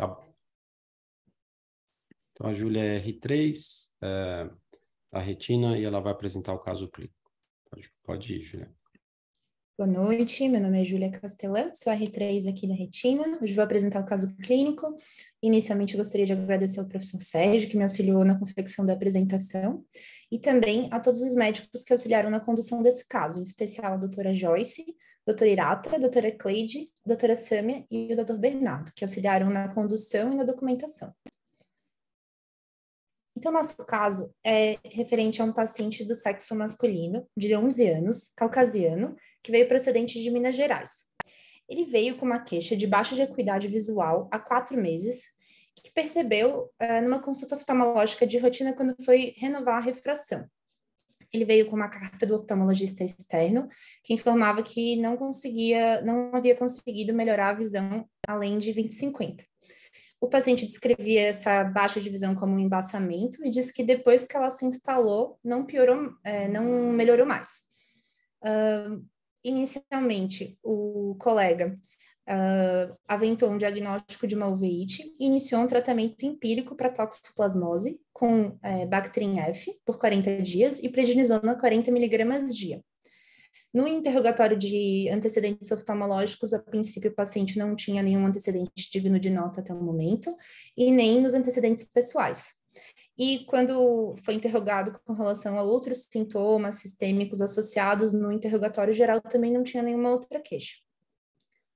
Tá bom. Então, a Júlia é R3, a retina, e ela vai apresentar o caso clínico. Pode ir, Júlia. Boa noite, meu nome é Júlia Castelã, sou R3 aqui da Retina. Hoje vou apresentar o caso clínico. Inicialmente, eu gostaria de agradecer ao professor Sérgio, que me auxiliou na confecção da apresentação, e também a todos os médicos que auxiliaram na condução desse caso, em especial a doutora Joyce, doutora Irata, doutora Cleide, doutora Sâmia e o doutor Bernardo, que auxiliaram na condução e na documentação. Então, nosso caso é referente a um paciente do sexo masculino, de 11 anos, caucasiano, que veio procedente de Minas Gerais. Ele veio com uma queixa de baixa de acuidade visual há 4 meses, que percebeu numa consulta oftalmológica de rotina quando foi renovar a refração. Ele veio com uma carta do oftalmologista externo, que informava que não havia conseguido melhorar a visão além de 20/50. O paciente descrevia essa baixa de visão como um embaçamento e disse que depois que ela se instalou, não melhorou mais. Inicialmente, o colega aventou um diagnóstico de uma uveíte e iniciou um tratamento empírico para toxoplasmose com Bactrim F por 40 dias e prednisona 40 mg dia. No interrogatório de antecedentes oftalmológicos, a princípio o paciente não tinha nenhum antecedente digno de nota até o momento, e nem nos antecedentes pessoais. E quando foi interrogado com relação a outros sintomas sistêmicos associados no interrogatório geral, também não tinha nenhuma outra queixa.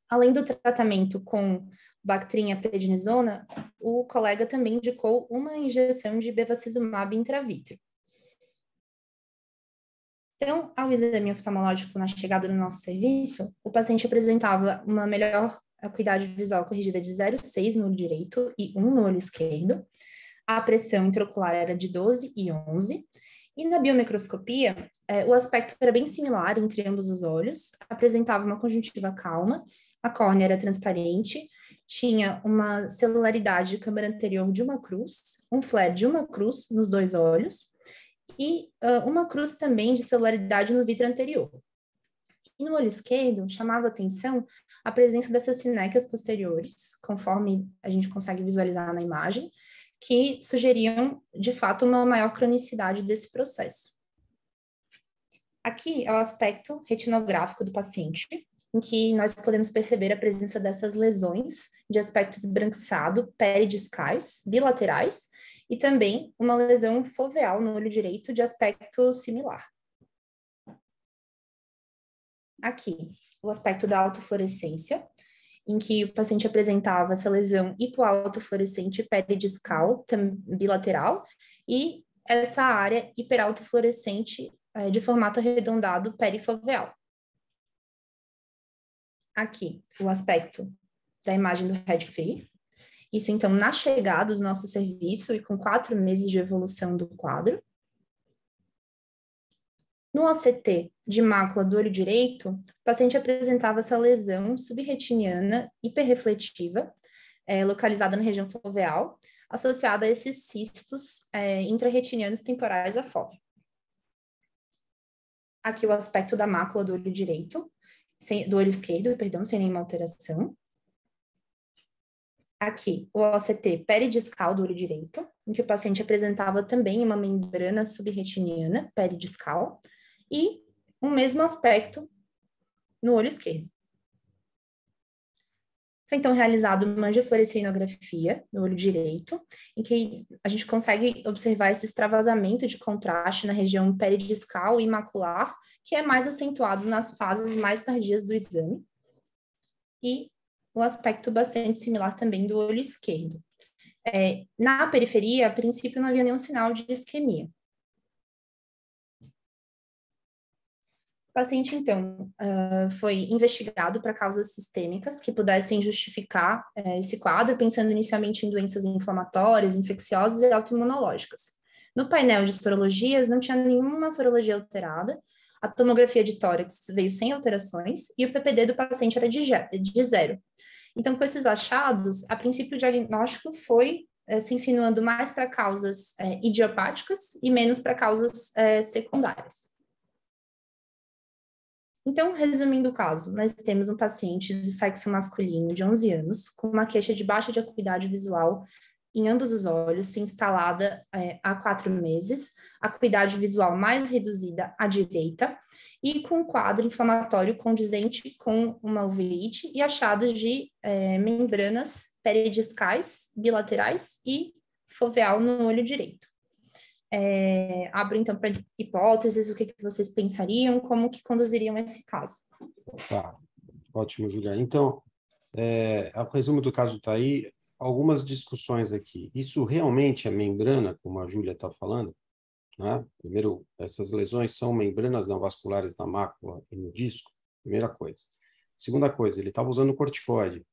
Além do tratamento com Bactrim e prednisona, o colega também indicou uma injeção de bevacizumab intravítrea. Então, ao exame oftalmológico na chegada do nosso serviço, o paciente apresentava uma melhor acuidade visual corrigida de 0,6 no olho direito e 1 no olho esquerdo. A pressão intraocular era de 12 e 11. E na biomicroscopia, o aspecto era bem similar entre ambos os olhos. Apresentava uma conjuntiva calma, a córnea era transparente, tinha uma celularidade de câmara anterior de uma cruz, um flare de uma cruz nos 2 olhos, e uma cruz também de celularidade no vítreo anterior. E no olho esquerdo, chamava atenção a presença dessas sinecas posteriores, conforme a gente consegue visualizar na imagem, que sugeriam, de fato, uma maior cronicidade desse processo. Aqui é o aspecto retinográfico do paciente, em que nós podemos perceber a presença dessas lesões de aspecto esbranquiçado, peridiscais, bilaterais, e também uma lesão foveal no olho direito de aspecto similar. Aqui, o aspecto da autofluorescência, em que o paciente apresentava essa lesão hipoautofluorescente peridiscal, bilateral, e essa área hiperautofluorescente de formato arredondado perifoveal. Aqui, o aspecto da imagem do head-free. Isso, então, na chegada do nosso serviço e com 4 meses de evolução do quadro. No OCT de mácula do olho direito, o paciente apresentava essa lesão subretiniana hiperrefletiva, localizada na região foveal, associada a esses cistos intrarretinianos temporais à fóvea. Aqui o aspecto da mácula do olho direito, do olho esquerdo, perdão, sem nenhuma alteração. Aqui, o OCT peridiscal do olho direito, em que o paciente apresentava também uma membrana subretiniana peridiscal e o mesmo aspecto no olho esquerdo. Foi então realizado uma angiofluorescinografia no olho direito, em que a gente consegue observar esse extravasamento de contraste na região peridiscal e macular, que é mais acentuado nas fases mais tardias do exame. E o aspecto bastante similar também do olho esquerdo. Na periferia, a princípio, não havia nenhum sinal de isquemia. O paciente, então, foi investigado para causas sistêmicas que pudessem justificar esse quadro, pensando inicialmente em doenças inflamatórias, infecciosas e autoimunológicas. No painel de sorologias, não tinha nenhuma sorologia alterada, a tomografia de tórax veio sem alterações e o PPD do paciente era de 0. Então, com esses achados, a princípio o diagnóstico foi se insinuando mais para causas idiopáticas e menos para causas secundárias. Então, resumindo o caso, nós temos um paciente do sexo masculino de 11 anos com uma queixa de baixa de acuidade visual em ambos os olhos, instalada há 4 meses, acuidade visual mais reduzida à direita, e com um quadro inflamatório condizente com uma uveíte e achados de membranas peridiscais, bilaterais e foveal no olho direito. Abro então para hipóteses, o que vocês pensariam, como que conduziriam esse caso? Tá, ótimo, Julia. Então, o resumo do caso está aí, algumas discussões aqui. Isso realmente é membrana, como a Júlia está falando? Né? Primeiro, essas lesões são membranas não vasculares na mácula e no disco, primeira coisa. Segunda coisa, ele estava usando corticoide.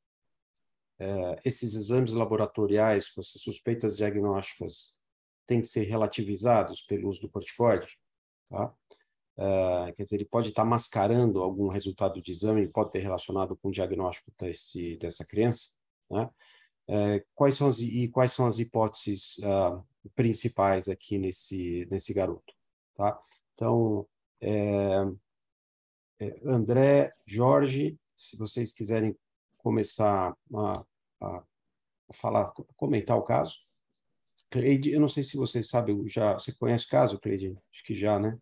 Esses exames laboratoriais com essas suspeitas diagnósticas têm que ser relativizados pelo uso do corticoide, tá? Quer dizer, ele pode estar mascarando algum resultado de exame, pode ter relacionado com o diagnóstico dessa criança, né? Quais são as hipóteses principais aqui nesse garoto, tá? Então, André, Jorge, se vocês quiserem começar a falar, comentar o caso. Cleide, eu não sei se vocês sabem, você conhece o caso, Cleide? Acho que já, né?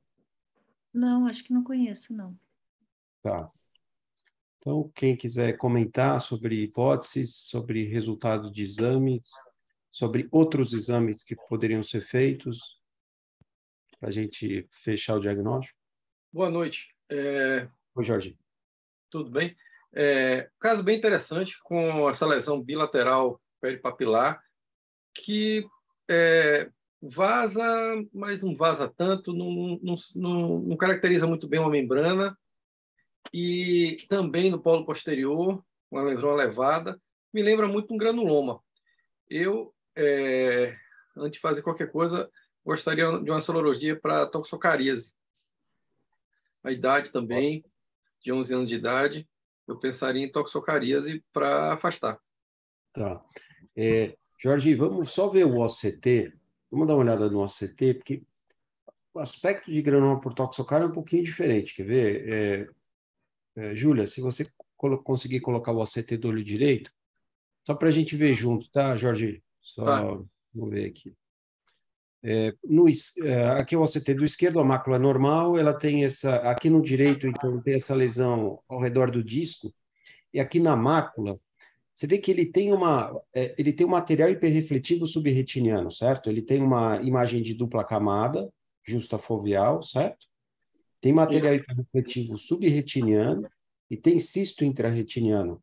Não, acho que não conheço, não. Tá. Então, quem quiser comentar sobre hipóteses, sobre resultado de exames, sobre outros exames que poderiam ser feitos, para a gente fechar o diagnóstico. Boa noite. Oi, Jorge. Tudo bem? Caso bem interessante com essa lesão bilateral peripapilar, que vaza, mas não vaza tanto, não caracteriza muito bem uma membrana, e também no polo posterior, uma lesão elevada, me lembra muito um granuloma. Eu, antes de fazer qualquer coisa, gostaria de uma sorologia para toxocaríase. A idade também, de 11 anos de idade, eu pensaria em toxocaríase para afastar. Tá. Jorge, vamos só ver o OCT. Vamos dar uma olhada no OCT, porque o aspecto de granuloma por toxocária é um pouquinho diferente. Quer ver? Júlia, se você conseguir colocar o OCT do olho direito, só para a gente ver junto, tá, Jorge? Só vamos ver aqui. Aqui o OCT do esquerdo, a mácula é normal, ela tem aqui no direito, então, tem essa lesão ao redor do disco, e aqui na mácula, você vê que ele tem um material hiperrefletivo subretiniano, certo? Ele tem uma imagem de dupla camada, justafoveal, certo? Tem material hiperrefletivo subretiniano e tem cisto intrarretiniano.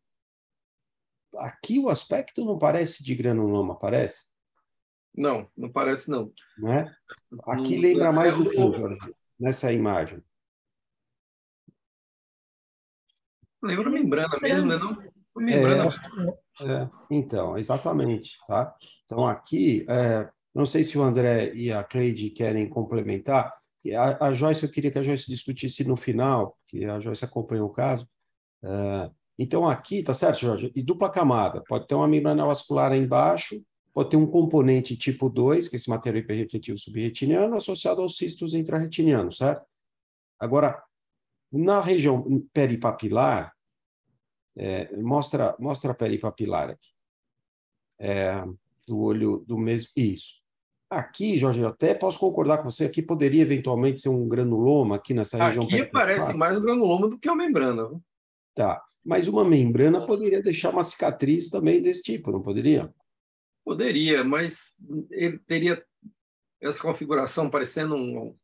Aqui o aspecto não parece de granuloma, parece? Não, não parece não. Não é? Aqui lembra mais do que, Jorge, nessa imagem? Lembra membrana mesmo, né? Não? Membrana. Então, exatamente, tá? Então, aqui, não sei se o André e a Cleide querem complementar. A Joyce, eu queria que a Joyce discutisse no final, porque a Joyce acompanhou o caso. Então, aqui, tá certo, Jorge? E dupla camada. Pode ter uma membrana vascular aí embaixo, pode ter um componente tipo 2, que é esse material hiperrefletivo subretiniano, associado aos cistos intrarretinianos, certo? Agora, na região peripapilar, mostra a peripapilar aqui. Do olho do mesmo. Isso. Aqui, Jorge, eu até posso concordar com você, aqui poderia eventualmente ser um granuloma aqui nessa região. Aqui parece mais um granuloma do que uma membrana. Tá. Mas uma membrana poderia deixar uma cicatriz também desse tipo, não poderia? Poderia, mas ele teria essa configuração parecendo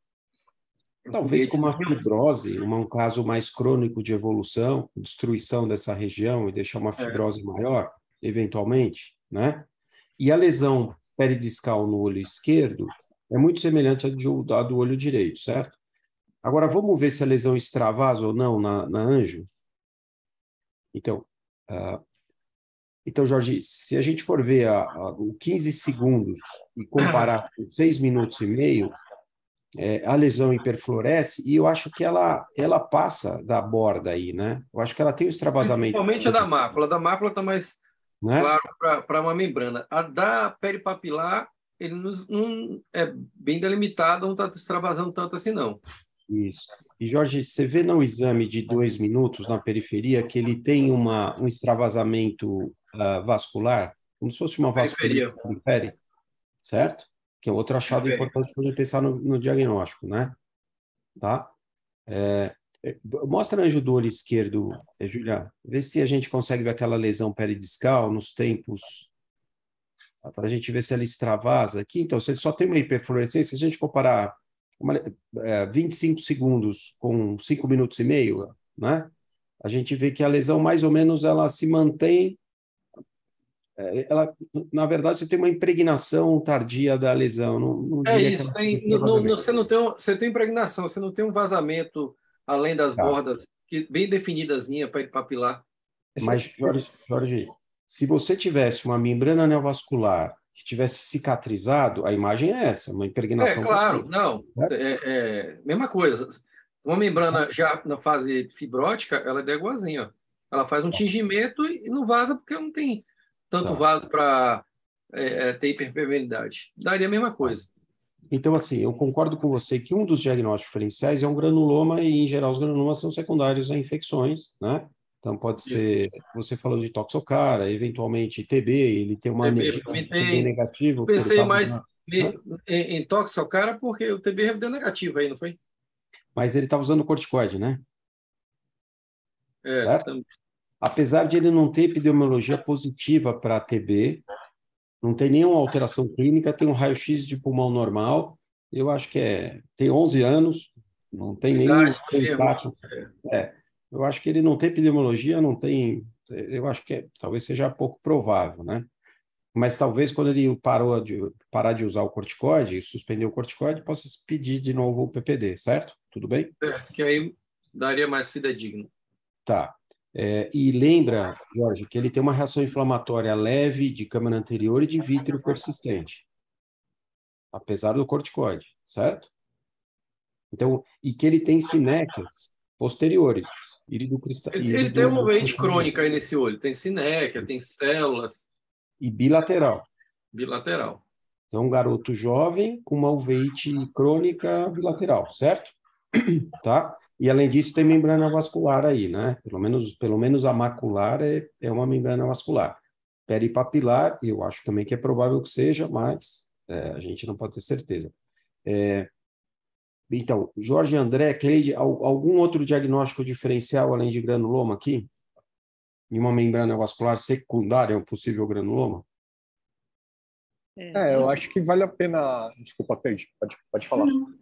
talvez com uma fibrose, um caso mais crônico de evolução, destruição dessa região e deixar uma fibrose maior, eventualmente, né? E a lesão peridiscal no olho esquerdo é muito semelhante à do olho direito, certo? Agora, vamos ver se a lesão extravasa ou não na anjo? Então, Jorge, se a gente for ver o 15 segundos e comparar com 6 minutos e meio, a lesão hiperfluoresce e eu acho que ela passa da borda aí, né? Eu acho que ela tem um extravasamento. Principalmente a da mácula. A da mácula está mais né? claro para uma membrana. A da peripapilar, ele não é bem delimitado, não está extravasando tanto assim, não. Isso. E, Jorge, você vê no exame de 2 minutos na periferia que ele tem um extravasamento vascular, como se fosse uma vasculite Periferia. periférica, certo? Que é outro achado Periférica. importante para a gente pensar no diagnóstico, né? Tá? Mostra anjo do olho esquerdo, Julia, vê se a gente consegue ver aquela lesão peridiscal nos tempos, para a gente ver se ela extravasa aqui. Então, se ele só tem uma hiperfluorescência, se a gente comparar 25 segundos com 5 minutos e meio, né? A gente vê que a lesão, mais ou menos, ela se mantém. Na verdade, você tem uma impregnação tardia da lesão. Não É diria que isso. ela Tem, tem vazamento. você tem impregnação, você não tem um vazamento além das Tá. bordas, bem definidazinha para papilar. Mas, Jorge, se você tivesse uma membrana neovascular que tivesse cicatrizado, a imagem é essa, uma impregnação. Claro, não. Mesma coisa. Uma membrana já na fase fibrótica, ela é igualzinha. Ó. Ela faz um tingimento e não vaza porque não tem tanto vaso para ter hiperpermeabilidade. Daria a mesma coisa. Então, assim, eu concordo com você que um dos diagnósticos diferenciais é um granuloma e, em geral, os granulomas são secundários a infecções, né? Então, pode ser, você falou de toxocara, eventualmente TB, ele tem uma TB anergia também TB negativo. pensei mais né? em toxocara porque o TB deu negativo aí, não foi? Mas ele estava usando corticoide, né? Certo? Também. Apesar de ele não ter epidemiologia positiva para TB, não tem nenhuma alteração clínica, tem um raio-x de pulmão normal, eu acho que tem 11 anos, não tem nenhum impacto. Eu acho que ele não tem epidemiologia, não tem. Eu acho que talvez seja pouco provável, né? Mas talvez quando ele parar de usar o corticoide, suspender o corticoide, possa pedir de novo o PPD, certo? Tudo bem? Que aí daria mais fidedigno. Tá. E lembra, Jorge, que ele tem uma reação inflamatória leve de câmara anterior e de vítreo persistente, apesar do corticoide, certo? Então, e que ele tem sinecas posteriores. Ele tem uma veite crônica aí nesse olho. Tem sinéquia, tem células. E bilateral. Bilateral. Então, um garoto jovem com uma uveite crônica bilateral, certo? Tá? E, além disso, tem membrana vascular aí, né? Pelo menos a macular é uma membrana vascular. Peripapilar, eu acho também que é provável que seja, mas a gente não pode ter certeza. Então, Jorge, André, Cleide, algum outro diagnóstico diferencial além de granuloma aqui? Em uma membrana vascular secundária, um possível granuloma? Eu acho que vale a pena... Desculpa, Cleide, pode falar. Não.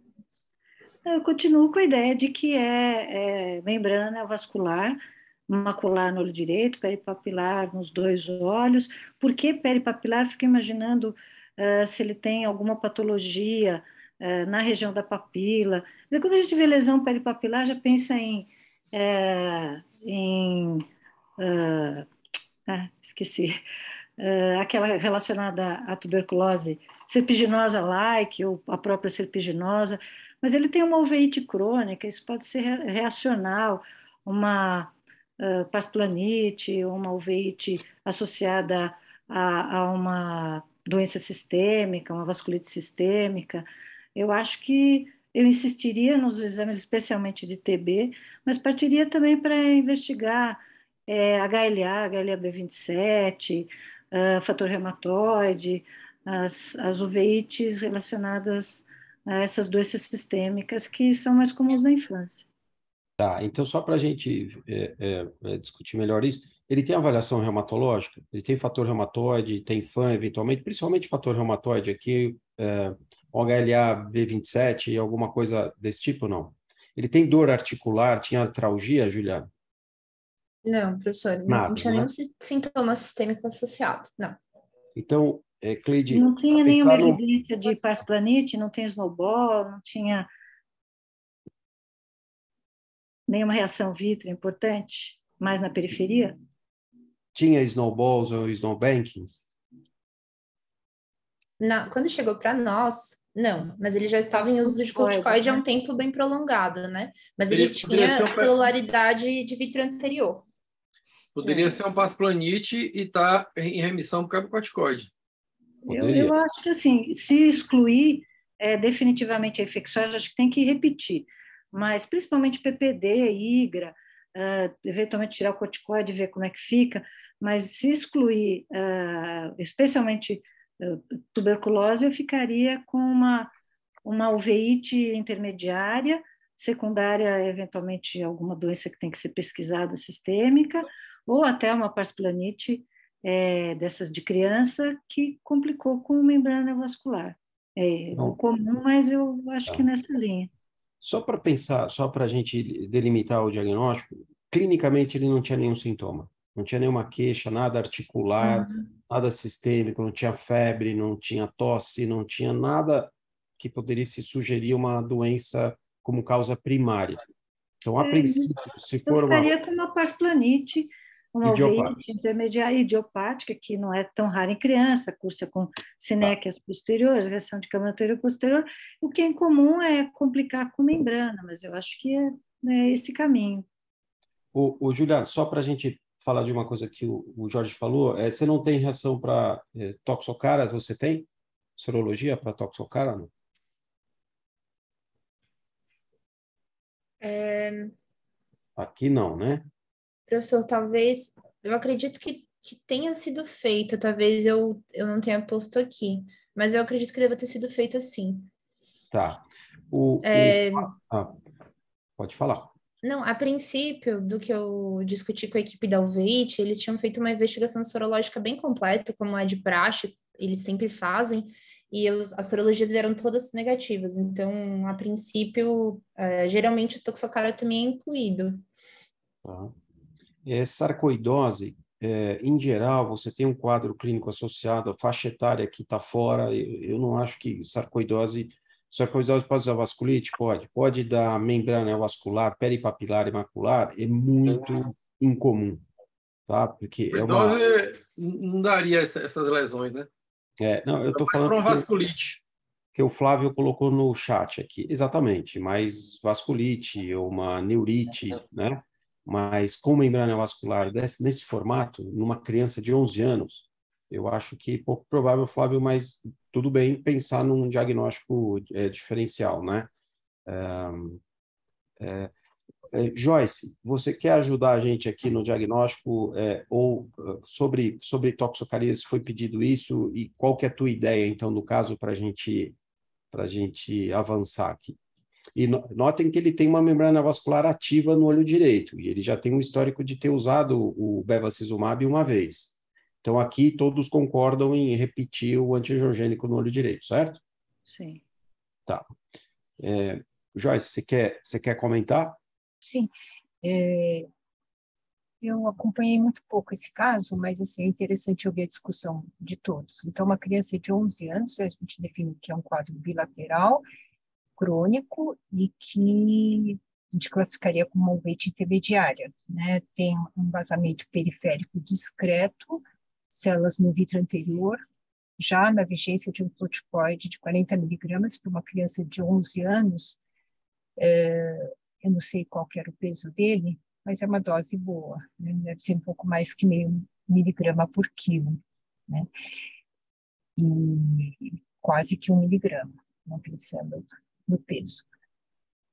Eu continuo com a ideia de que é membrana vascular, macular no olho direito, peripapilar nos 2 olhos. Por que peripapilar? Fico imaginando se ele tem alguma patologia na região da papila. Mas quando a gente vê lesão peripapilar, já pensa esqueci, aquela relacionada à tuberculose, serpiginosa-like, ou a própria serpiginosa, mas ele tem uma uveíte crônica, isso pode ser reacional, uma pasplanite, uma uveíte associada a uma doença sistêmica, uma vasculite sistêmica. Eu acho que eu insistiria nos exames, especialmente de TB, mas partiria também para investigar HLA, HLA-B27, fator reumatoide, as uveites relacionadas a essas doenças sistêmicas que são mais comuns na infância. Tá, então só para a gente discutir melhor isso, ele tem avaliação reumatológica? Ele tem fator reumatoide, tem FAM eventualmente, principalmente fator reumatoide aqui, HLA-B27 e alguma coisa desse tipo, não? Ele tem dor articular, tinha artralgia, Juliana? Não, professor, não tinha nenhum sintoma sistêmico associado, não. Então, Cleide... Não tinha nenhuma evidência de pasplanite, não tem snowball, não tinha nenhuma reação vítrea importante, mais na periferia? Tinha snowballs ou snowbankings? Quando chegou para nós, não, mas ele já estava em uso de corticoide há um tempo bem prolongado, né? Mas ele tinha celularidade de vítreo anterior. Poderia ser um pasplanite e estar em remissão por causa do corticoide. Eu acho que, assim, se excluir definitivamente a infecções, acho que tem que repetir. mas principalmente PPD, IGRA, eventualmente tirar o corticoide e ver como é que fica, mas se excluir, especialmente tuberculose, eu ficaria com uma uveíte intermediária, secundária, eventualmente, alguma doença que tem que ser pesquisada sistêmica, ou até uma parsplanite dessas de criança que complicou com membrana vascular. O comum, mas eu acho que nessa linha. Só para pensar, só para a gente delimitar o diagnóstico, clinicamente ele não tinha nenhum sintoma, não tinha nenhuma queixa, nada articular, nada sistêmico, não tinha febre, não tinha tosse, não tinha nada que poderia se sugerir uma doença como causa primária. Então, a princípio, se for uma... Eu ficaria com uma parsplanite, uma uveíte intermediária idiopática, que não é tão rara em criança, cursa com sinéquias posteriores, reação de câmara anterior e posterior. O que é incomum é complicar com membrana, mas eu acho que é esse caminho. Julia, só para a gente falar de uma coisa que o Jorge falou, você não tem reação para toxocara? Você tem sorologia para toxocara? Não? Aqui não, né? Professor, talvez, eu acredito que tenha sido feita, talvez eu não tenha posto aqui, mas eu acredito que deva ter sido feita sim. Tá. Pode falar. Não, a princípio, do que eu discuti com a equipe da UVEIT, eles tinham feito uma investigação sorológica bem completa, como é de praxe, eles sempre fazem, e as sorologias vieram todas negativas. Então, a princípio, geralmente o toxocara também é incluído. Tá. Sarcoidose, em geral, você tem um quadro clínico associado, a faixa etária que está fora. Eu não acho que sarcoidose pode dar vasculite? Pode dar membrana vascular, peripapilar e macular, é muito incomum, tá? Porque é uma... Não daria essas lesões, né? Não, eu estou falando para vasculite. Que o Flávio colocou no chat aqui, exatamente, mas vasculite ou uma neurite, né? Mas com membrana vascular nesse formato, numa criança de 11 anos, eu acho que é pouco provável, Flávio, mas tudo bem pensar num diagnóstico diferencial, né? Joyce, você quer ajudar a gente aqui no diagnóstico ou sobre toxocarias, foi pedido isso, e qual que é a tua ideia, então, no caso, para a gente avançar aqui? E notem que ele tem uma membrana vascular ativa no olho direito, e ele já tem um histórico de ter usado o bevacizumab uma vez. Então, aqui todos concordam em repetir o antiangiogênico no olho direito, certo? Sim. Tá. Joyce, você quer comentar? Sim. Eu acompanhei muito pouco esse caso, mas assim, é interessante ouvir a discussão de todos. Então, uma criança de 11 anos, a gente define que é um quadro bilateral, crônico, e que a gente classificaria como uma uveíte intermediária, né? Tem um vazamento periférico discreto, células no vitro anterior, já na vigência de um corticoide de 40 miligramas para uma criança de 11 anos, eu não sei qual que era o peso dele, mas é uma dose boa, né? Deve ser um pouco mais que meio miligrama por quilo, né? E quase que 1 miligrama, não pensando no peso.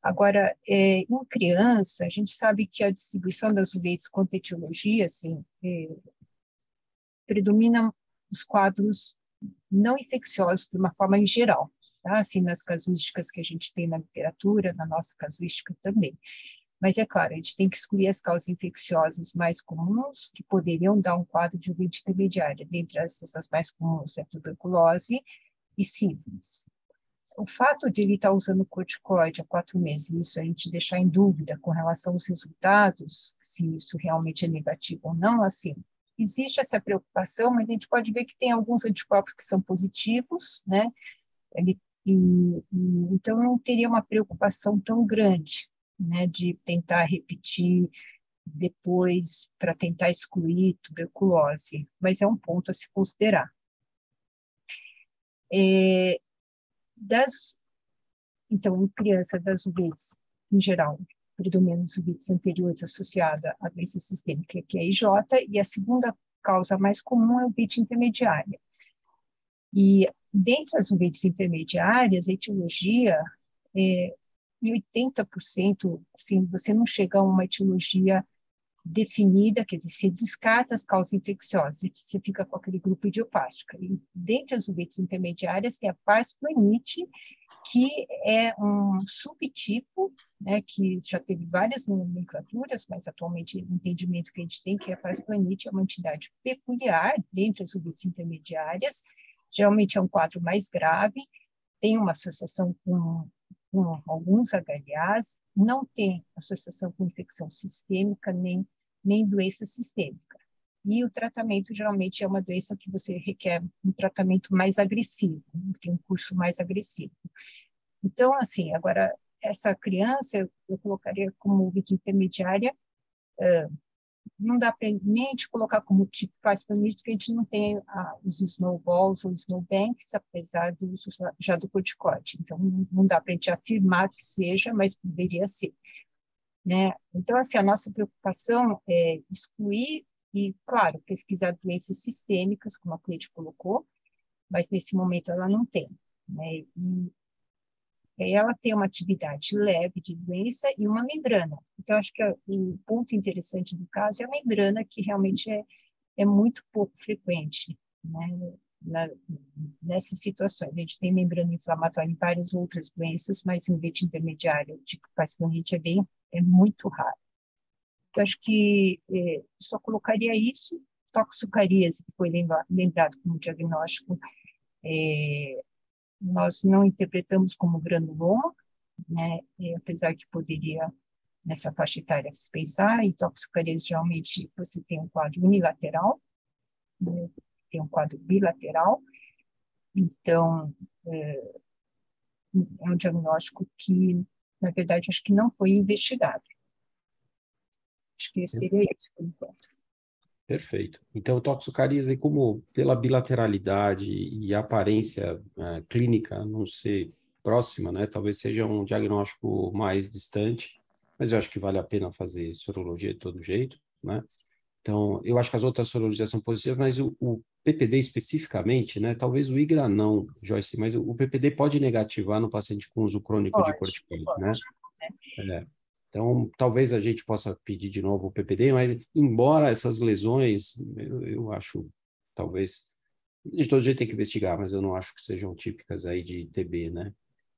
Agora, em criança, a gente sabe que a distribuição das uveites com etiologia, assim, predomina os quadros não infecciosos de uma forma em geral, tá? Assim, nas casuísticas que a gente tem na literatura, na nossa casuística também. Mas, é claro, a gente tem que excluir as causas infecciosas mais comuns, que poderiam dar um quadro de uveíte intermediária. Dentre essas mais comuns é tuberculose e sífilis. O fato de ele estar usando corticoide há 4 meses, isso a gente deixar em dúvida com relação aos resultados, se isso realmente é negativo ou não, assim, existe essa preocupação, mas a gente pode ver que tem alguns anticorpos que são positivos, né? Então, não teria uma preocupação tão grande, né, de tentar repetir depois para tentar excluir tuberculose, mas é um ponto a se considerar. Então, em criança das uveites, em geral, predominam as uveites anteriores associadas à doença sistêmica, que é a IJ, e a segunda causa mais comum é a uveites intermediária. E dentre as uveites intermediárias, a etiologia e 80%, assim, você não chega a uma etiologia definida, quer dizer, você descarta as causas infecciosas, você fica com aquele grupo idiopático. E dentre as uveítes intermediárias tem a parsplanite, que é um subtipo, né, que já teve várias nomenclaturas, mas atualmente o entendimento que a gente tem que a parsplanite é uma entidade peculiar dentre as uveítes intermediárias, geralmente é um quadro mais grave, tem uma associação com alguns HLAs, não tem associação com infecção sistêmica nem doença sistêmica. E o tratamento geralmente é uma doença que você requer um tratamento mais agressivo, tem um curso mais agressivo. Então, assim, agora, essa criança, eu colocaria como uveitis intermediária, não dá para nem a gente colocar como tipo parsplanite, porque a gente não tem os snowballs ou snowbanks, apesar do uso já do corticoide. Então, não dá para a gente afirmar que seja, mas poderia ser. Né? Então, assim, a nossa preocupação é excluir e, claro, pesquisar doenças sistêmicas, como a Cleide colocou, mas nesse momento ela não tem. Né? E aí ela tem uma atividade leve de doença e uma membrana. Então, acho que o ponto interessante do caso é a membrana, que realmente é muito pouco frequente, né? Nessas situações. A gente tem membrana inflamatória em várias outras doenças, mas em uveíte intermediário, tipo parsplanite, é muito raro. Então, acho que só colocaria isso. Toxocaríase, que foi lembrado como diagnóstico, nós não interpretamos como granuloma, né? Apesar que poderia, nessa faixa etária, se pensar, e toxocaríase, geralmente, você tem um quadro unilateral, né? Tem um quadro bilateral, então, é um diagnóstico que, na verdade, acho que não foi investigado. Acho que seria isso, por enquanto. Perfeito. Então, toxocaríase, como pela bilateralidade e aparência clínica não ser próxima, né? Talvez seja um diagnóstico mais distante, mas eu acho que vale a pena fazer sorologia de todo jeito, né? Então, eu acho que as outras sorologias são positivas, mas o PPD especificamente, né? Talvez o IGRA não, Joyce, mas o PPD pode negativar no paciente com uso crônico de corticoide, né? Então, talvez a gente possa pedir de novo o PPD, mas embora essas lesões, eu acho, talvez, de todo jeito tem que investigar, mas eu não acho que sejam típicas aí de TB, né?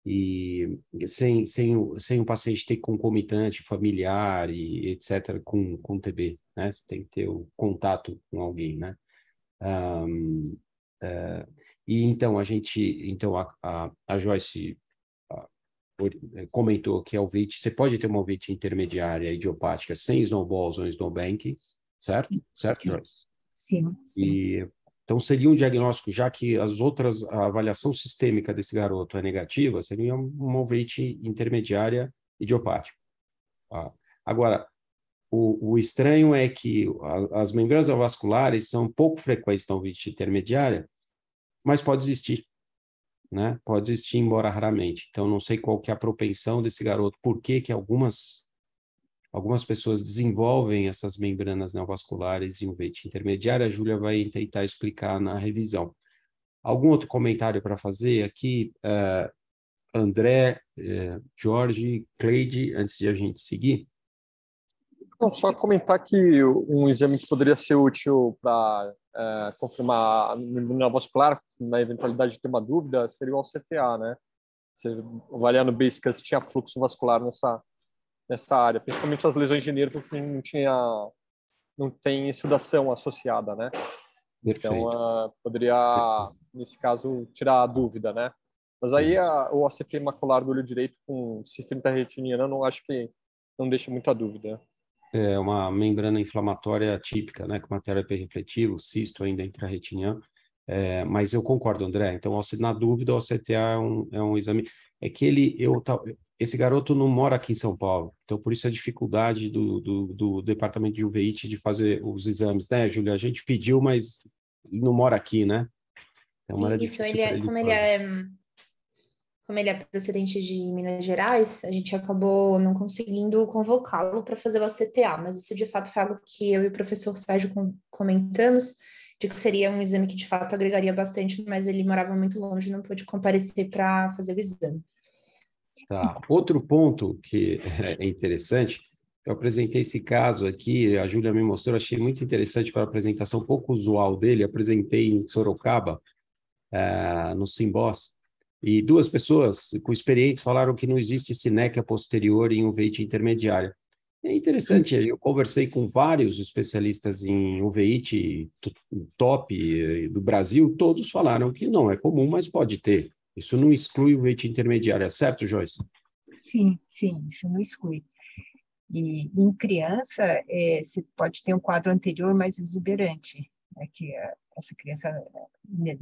E sem o paciente ter concomitante familiar e etc. com TB, né? Você tem que ter o contato com alguém, né? E então, a Joyce comentou que a uveitis, você pode ter uma uveitis intermediária idiopática sem snowballs ou snowbanks, certo? Certo, Joyce? Sim. Então, seria um diagnóstico, já que a avaliação sistêmica desse garoto é negativa, seria uma uveitis intermediária idiopática. Agora, o estranho é que as membranas avasculares são pouco frequentes na uveitis intermediária, mas pode existir. Né? Pode existir, embora raramente. Então, não sei qual que é a propensão desse garoto, por que algumas pessoas desenvolvem essas membranas neovasculares em uveitis intermediária. A Júlia vai tentar explicar na revisão. Algum outro comentário para fazer aqui? André, Jorge, Cleide, antes de a gente seguir? Não, só comentar que um exame que poderia ser útil para confirmar a membrana vascular, na eventualidade de ter uma dúvida, seria o OCTA, né? Você avaliar no BASIC se tinha fluxo vascular nessa área, principalmente as lesões de nervo que não tem exudação associada, né? Perfeito. Então, poderia, nesse caso, tirar a dúvida, né? Mas aí o OCT macular do olho direito com cisterna retiniana, não acho que não deixa muita dúvida. É uma membrana inflamatória típica, né, com material hiperrefletivo, cisto ainda intrarretiniano. Mas eu concordo, André. Então, na dúvida, o OCTA é um exame. É que esse garoto não mora aqui em São Paulo, então por isso a dificuldade do departamento de uveíte de fazer os exames, né, Júlia? A gente pediu, mas ele não mora aqui, né? Então, isso, como ele é procedente de Minas Gerais, a gente acabou não conseguindo convocá-lo para fazer o ACTA, mas isso de fato foi algo que eu e o professor Sérgio comentamos, de que seria um exame que de fato agregaria bastante, mas ele morava muito longe e não pôde comparecer para fazer o exame. Tá. Outro ponto que é interessante, eu apresentei esse caso aqui, a Júlia me mostrou, achei muito interessante para a apresentação, pouco usual dele, apresentei em Sorocaba, no Simbós, e duas pessoas com experientes falaram que não existe cinéquia posterior em uveíte intermediária. É interessante, eu conversei com vários especialistas em uveíte top do Brasil, todos falaram que não é comum, mas pode ter. Isso não exclui o uveíte intermediária, certo, Joyce? Sim, sim, isso não exclui. E em criança, você pode ter um quadro anterior mais exuberante, né, que essa criança, né,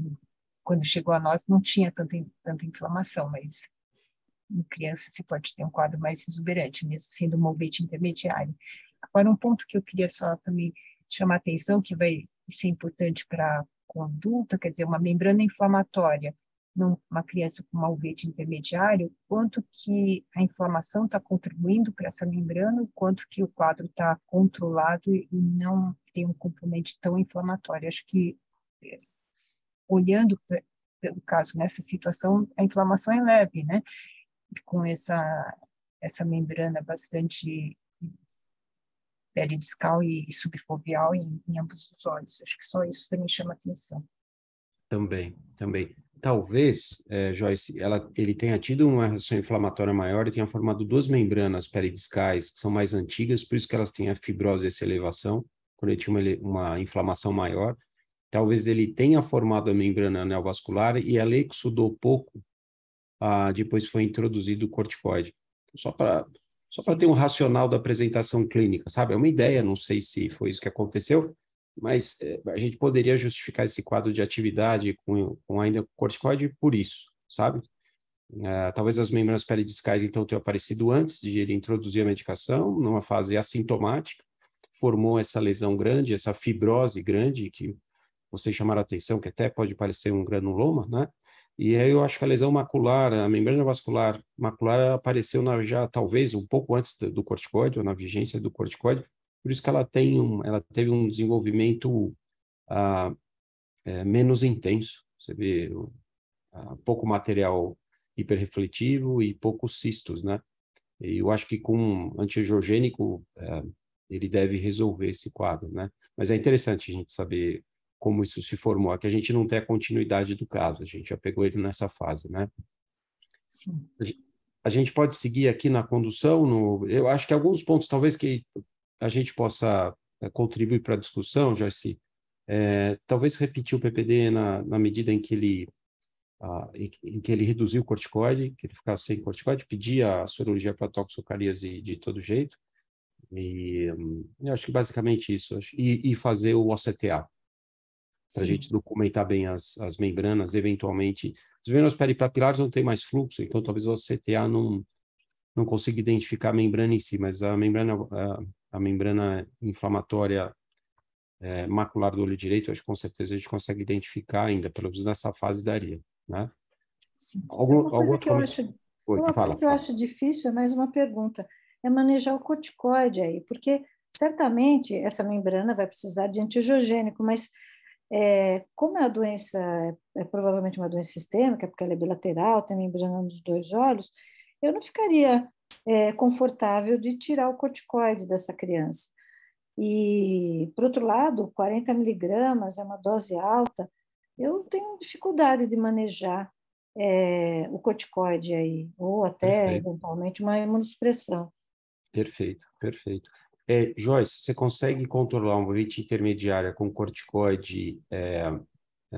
quando chegou a nós, não tinha tanta inflamação, mas em criança você pode ter um quadro mais exuberante, mesmo sendo uma uveitis intermediária. Agora, um ponto que eu queria só também chamar a atenção, que vai ser importante para a conduta, quer dizer, uma membrana inflamatória numa criança com uma uveitis intermediária, quanto que a inflamação está contribuindo para essa membrana, o quanto que o quadro está controlado e não tem um componente tão inflamatório. Acho que, olhando pelo caso nessa situação, a inflamação é leve, né? Com essa membrana bastante pele discal e subfoveal em ambos os olhos. Acho que só isso também chama atenção. Também. Talvez, Joyce, ele tenha tido uma reação inflamatória maior e tenha formado duas membranas peridiscais que são mais antigas, por isso que elas têm a fibrose e essa elevação, quando ele tinha uma inflamação maior. Talvez ele tenha formado a membrana neovascular e ela exudou pouco, depois foi introduzido o corticoide. Só para ter um racional da apresentação clínica, sabe? É uma ideia, não sei se foi isso que aconteceu, mas a gente poderia justificar esse quadro de atividade com ainda corticoide por isso, sabe? Talvez as membranas peridiscais, então, tenham aparecido antes de ele introduzir a medicação, numa fase assintomática, formou essa lesão grande, essa fibrose grande, que vocês chamaram a atenção, que até pode parecer um granuloma, né? E aí eu acho que a lesão macular, a membrana vascular macular apareceu já talvez um pouco antes do corticoide, ou na vigência do corticoide, por isso que ela teve um desenvolvimento menos intenso. Você vê pouco material hiperrefletivo e poucos cistos, né? E eu acho que com antiangiogênico ele deve resolver esse quadro, né? Mas é interessante a gente saber como isso se formou, que a gente não tem a continuidade do caso, a gente já pegou ele nessa fase, né? Sim. A gente pode seguir aqui na condução, eu acho que alguns pontos talvez que a gente possa contribuir para a discussão, Joyce, talvez repetir o PPD na medida em que ele reduziu o corticoide, que ele ficasse sem corticoide, pedir a sorologia para toxocariase de todo jeito, e eu acho que basicamente isso, e fazer o OCTA, para a gente documentar bem as membranas, eventualmente. As membranas peripapilares não tem mais fluxo, então talvez o CTA não consiga identificar a membrana em si, mas a membrana inflamatória macular do olho direito, acho que com certeza a gente consegue identificar ainda, pelo menos nessa fase daria, né? Sim. Uma coisa que eu acho difícil, é mais uma pergunta, é manejar o corticoide aí, porque certamente essa membrana vai precisar de antiangiogênico, mas como a doença é provavelmente uma doença sistêmica, porque ela é bilateral, tem membrana nos dois olhos, eu não ficaria confortável de tirar o corticoide dessa criança. E, por outro lado, 40 miligramas é uma dose alta, eu tenho dificuldade de manejar o corticoide aí, ou até, eventualmente, uma imunossupressão. Perfeito. Joyce, você consegue controlar uma uveitis intermediária com corticoide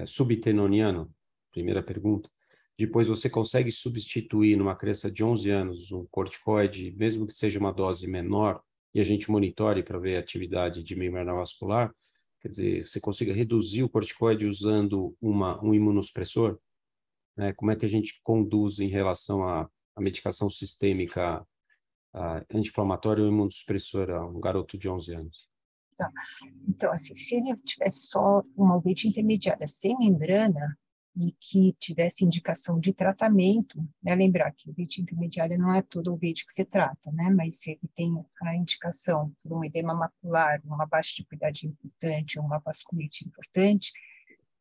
subtenoniano? Primeira pergunta. Depois, você consegue substituir numa criança de 11 anos um corticoide, mesmo que seja uma dose menor, e a gente monitore para ver a atividade de membrana vascular? Quer dizer, você consiga reduzir o corticoide usando um imunossupressor? Como é que a gente conduz em relação à medicação sistêmica anti-inflamatória ou imunossupressora a um garoto de 11 anos? Tá. Então, assim, se ele tivesse só uma uveitis intermediária sem membrana e que tivesse indicação de tratamento, né, lembrar que a uveitis intermediária não é toda uveitis que se trata, né, mas se ele tem a indicação por um edema macular, uma baixa de cuidado importante, uma vasculite importante,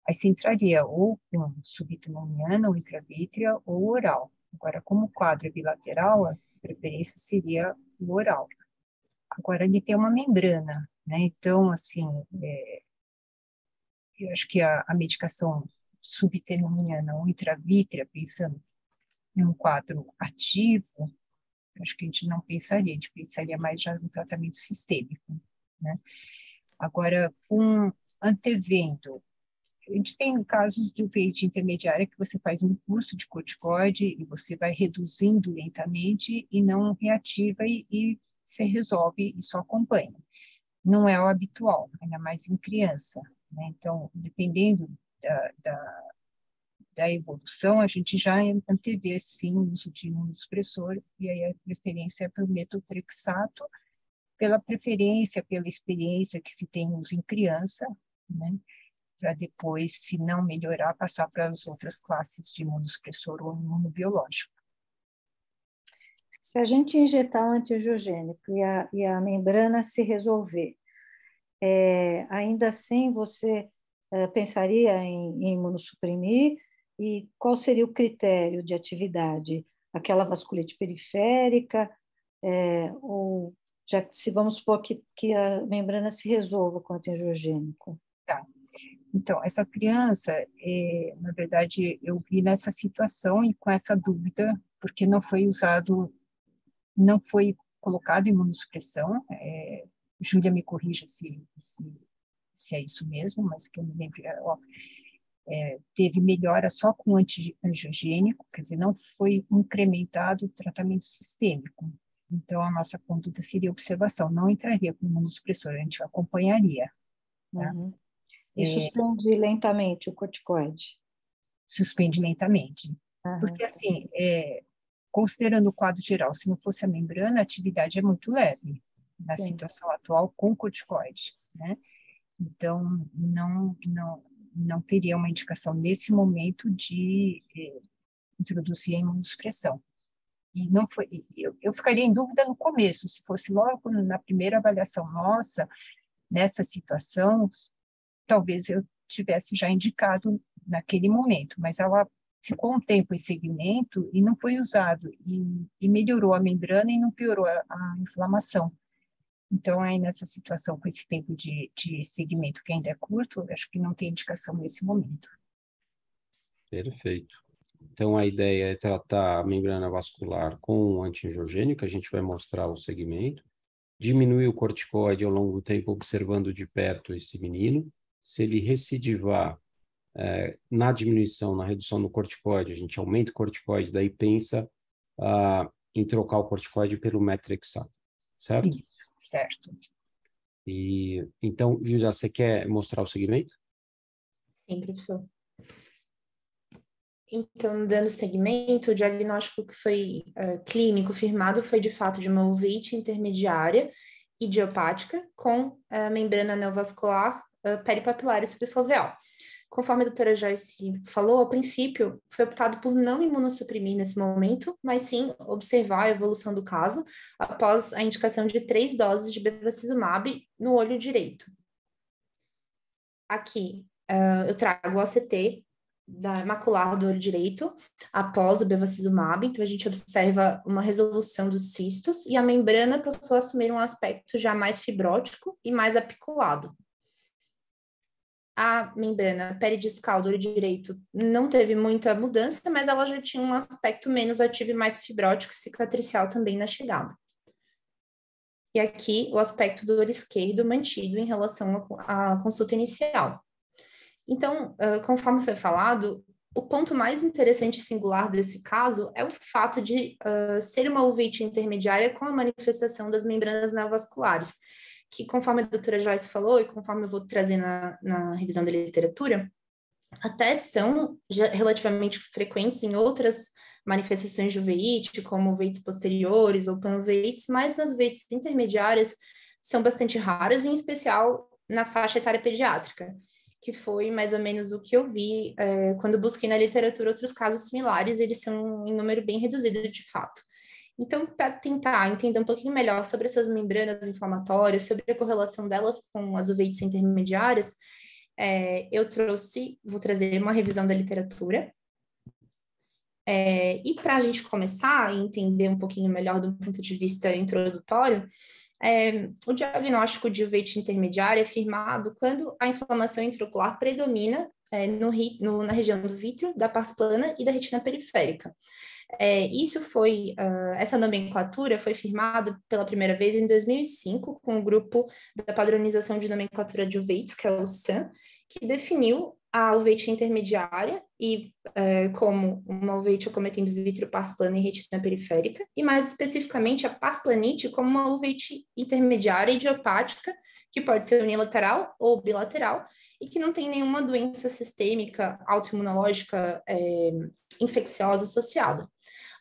aí você entraria ou com subtenoniana, ou intravítrea, ou oral. Agora, como o quadro é bilateral, a preferência seria o oral. Agora, ele tem uma membrana, né? Então, assim, eu acho que a medicação subterrânea ou intravítrea, pensando em um quadro ativo, acho que a gente não pensaria, a gente pensaria mais já no tratamento sistêmico, né? Agora, antevendo, a gente tem casos de uveíte intermediária que você faz um curso de corticoide e você vai reduzindo lentamente e não reativa e você resolve e só acompanha. Não é o habitual, ainda mais em criança, né? Então, dependendo da evolução, a gente já antevê, sim, o uso de imunossupressor, e aí a preferência é pelo metotrexato, pela preferência, pela experiência que se tem uso em criança, né? Para depois, se não melhorar, passar para as outras classes de imunossupressor ou imunobiológico. Se a gente injetar um antiangiogênico e a membrana se resolver, ainda assim você pensaria em imunossuprimir? E qual seria o critério de atividade? Aquela vasculite periférica? Ou já se vamos supor que a membrana se resolva com o antiangiogênico? Tá. Então, essa criança, na verdade, eu vi nessa situação e com essa dúvida, porque não foi usado, não foi colocado imunossupressão. Júlia me corrija se é isso mesmo, mas que eu me lembro, teve melhora só com antiangiogênico, quer dizer, não foi incrementado o tratamento sistêmico. Então, a nossa conduta seria observação, não entraria com imunossupressor, a gente acompanharia. Tá? Uhum. E suspende lentamente o corticoide? Suspende lentamente. Uhum. Porque, assim, considerando o quadro geral, se não fosse a membrana, a atividade é muito leve na Sim. situação atual com corticoide, né? Então, não teria uma indicação nesse momento de introduzir a imunossupressão. E não foi, eu ficaria em dúvida no começo, se fosse logo na primeira avaliação nossa, nessa situação, talvez eu tivesse já indicado naquele momento, mas ela ficou um tempo em segmento e não foi usado, e melhorou a membrana e não piorou a inflamação. Então, aí nessa situação, com esse tempo de segmento que ainda é curto, acho que não tem indicação nesse momento. Perfeito. Então, a ideia é tratar a membrana vascular com um antiangiogênico, a gente vai mostrar o segmento, diminuir o corticoide ao longo do tempo, observando de perto esse menino. Se ele recidivar na diminuição, na redução do corticoide, a gente aumenta o corticoide, daí pensa em trocar o corticoide pelo metrexato, certo? Isso, certo. E, então, Júlia, você quer mostrar o segmento? Sim, professor. Então, dando seguimento, o diagnóstico que foi clínico firmado foi, de fato, de uma uveíte intermediária idiopática com membrana neovascular peripapilar e subfoveal. Conforme a doutora Joyce falou, a princípio, foi optado por não imunossuprimir nesse momento, mas sim observar a evolução do caso após a indicação de 3 doses de bevacizumab no olho direito. Aqui, eu trago o ACT da macular do olho direito após o bevacizumab, então a gente observa uma resolução dos cistos e a membrana passou a assumir um aspecto já mais fibrótico e mais apiculado. A membrana peridiscal do olho direito não teve muita mudança, mas ela já tinha um aspecto menos ativo e mais fibrótico e cicatricial também na chegada. E aqui o aspecto do olho esquerdo mantido em relação à consulta inicial. Então, conforme foi falado, o ponto mais interessante e singular desse caso é o fato de ser uma uveíte intermediária com a manifestação das membranas neovasculares, que, conforme a doutora Joyce falou, e conforme eu vou trazer na revisão da literatura, até são relativamente frequentes em outras manifestações de uveíte, como uveites posteriores ou panuveites, mas nas uveites intermediárias são bastante raras, em especial na faixa etária pediátrica, que foi mais ou menos o que eu vi quando busquei na literatura outros casos similares, eles são em número bem reduzido de fato. Então, para tentar entender um pouquinho melhor sobre essas membranas inflamatórias, sobre a correlação delas com as uveites intermediárias, vou trazer uma revisão da literatura. E para a gente começar a entender um pouquinho melhor do ponto de vista introdutório, o diagnóstico de uveíte intermediária é firmado quando a inflamação intraocular predomina na região do vítreo, da pars plana e da retina periférica. Essa nomenclatura foi firmada pela primeira vez em 2005 com o grupo da padronização de nomenclatura de uveites, que é o SAM, que definiu a uveíte intermediária como uma uveíte acometendo vítreo, pars plana e retina periférica, e mais especificamente a parsplanite como uma uveíte intermediária idiopática, que pode ser unilateral ou bilateral, e que não tem nenhuma doença sistêmica, autoimunológica, infecciosa associada.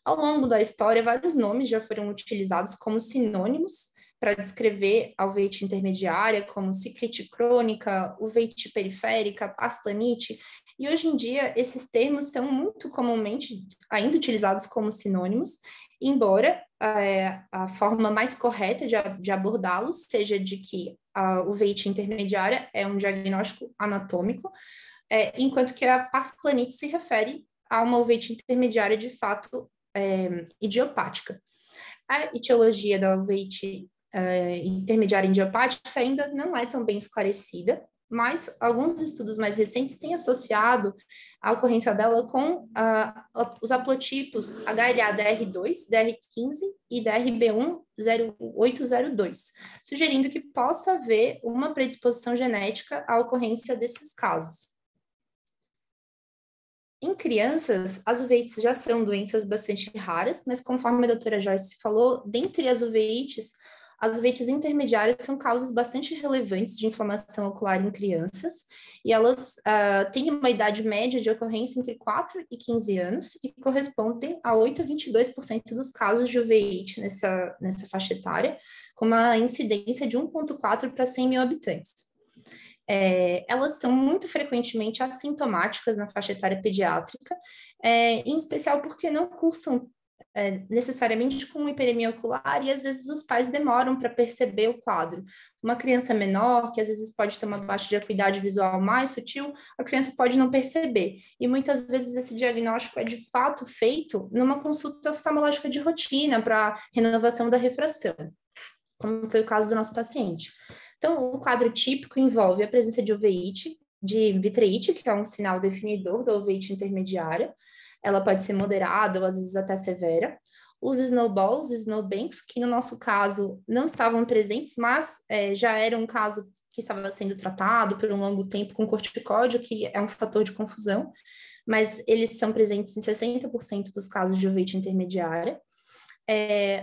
Ao longo da história, vários nomes já foram utilizados como sinônimos para descrever a uveíte intermediária, como ciclite crônica, uveíte periférica, parsplanite, e hoje em dia esses termos são muito comumente ainda utilizados como sinônimos, embora a forma mais correta de abordá-los seja de que a uveíte intermediária é um diagnóstico anatômico, enquanto que a parsplanite se refere a uma uveíte intermediária de fato idiopática. A etiologia da uveíte intermediária idiopática ainda não é tão bem esclarecida, mas alguns estudos mais recentes têm associado a ocorrência dela com os haplotipos HLA-DR2, DR15 e DRB1-0802, sugerindo que possa haver uma predisposição genética à ocorrência desses casos. Em crianças, as uveites já são doenças bastante raras, mas conforme a doutora Joyce falou, dentre as uveites intermediárias são causas bastante relevantes de inflamação ocular em crianças, e elas têm uma idade média de ocorrência entre 4 e 15 anos, e correspondem a 8 a 22% dos casos de uveíte nessa faixa etária, com uma incidência de 1,4 para 100 mil habitantes. Elas são muito frequentemente assintomáticas na faixa etária pediátrica, em especial porque não cursam necessariamente com hiperemia ocular, e às vezes os pais demoram para perceber o quadro. Uma criança menor, que às vezes pode ter uma baixa de acuidade visual mais sutil, a criança pode não perceber, e muitas vezes esse diagnóstico é de fato feito numa consulta oftalmológica de rotina para renovação da refração, como foi o caso do nosso paciente. Então, o quadro típico envolve a presença de uveíte, de vitreite, que é um sinal definidor da uveíte intermediária. Ela pode ser moderada ou às vezes até severa. Os snowballs, snowbanks, que no nosso caso não estavam presentes, mas já era um caso que estava sendo tratado por um longo tempo com corticóide, que é um fator de confusão, mas eles são presentes em 60% dos casos de uveíte intermediária.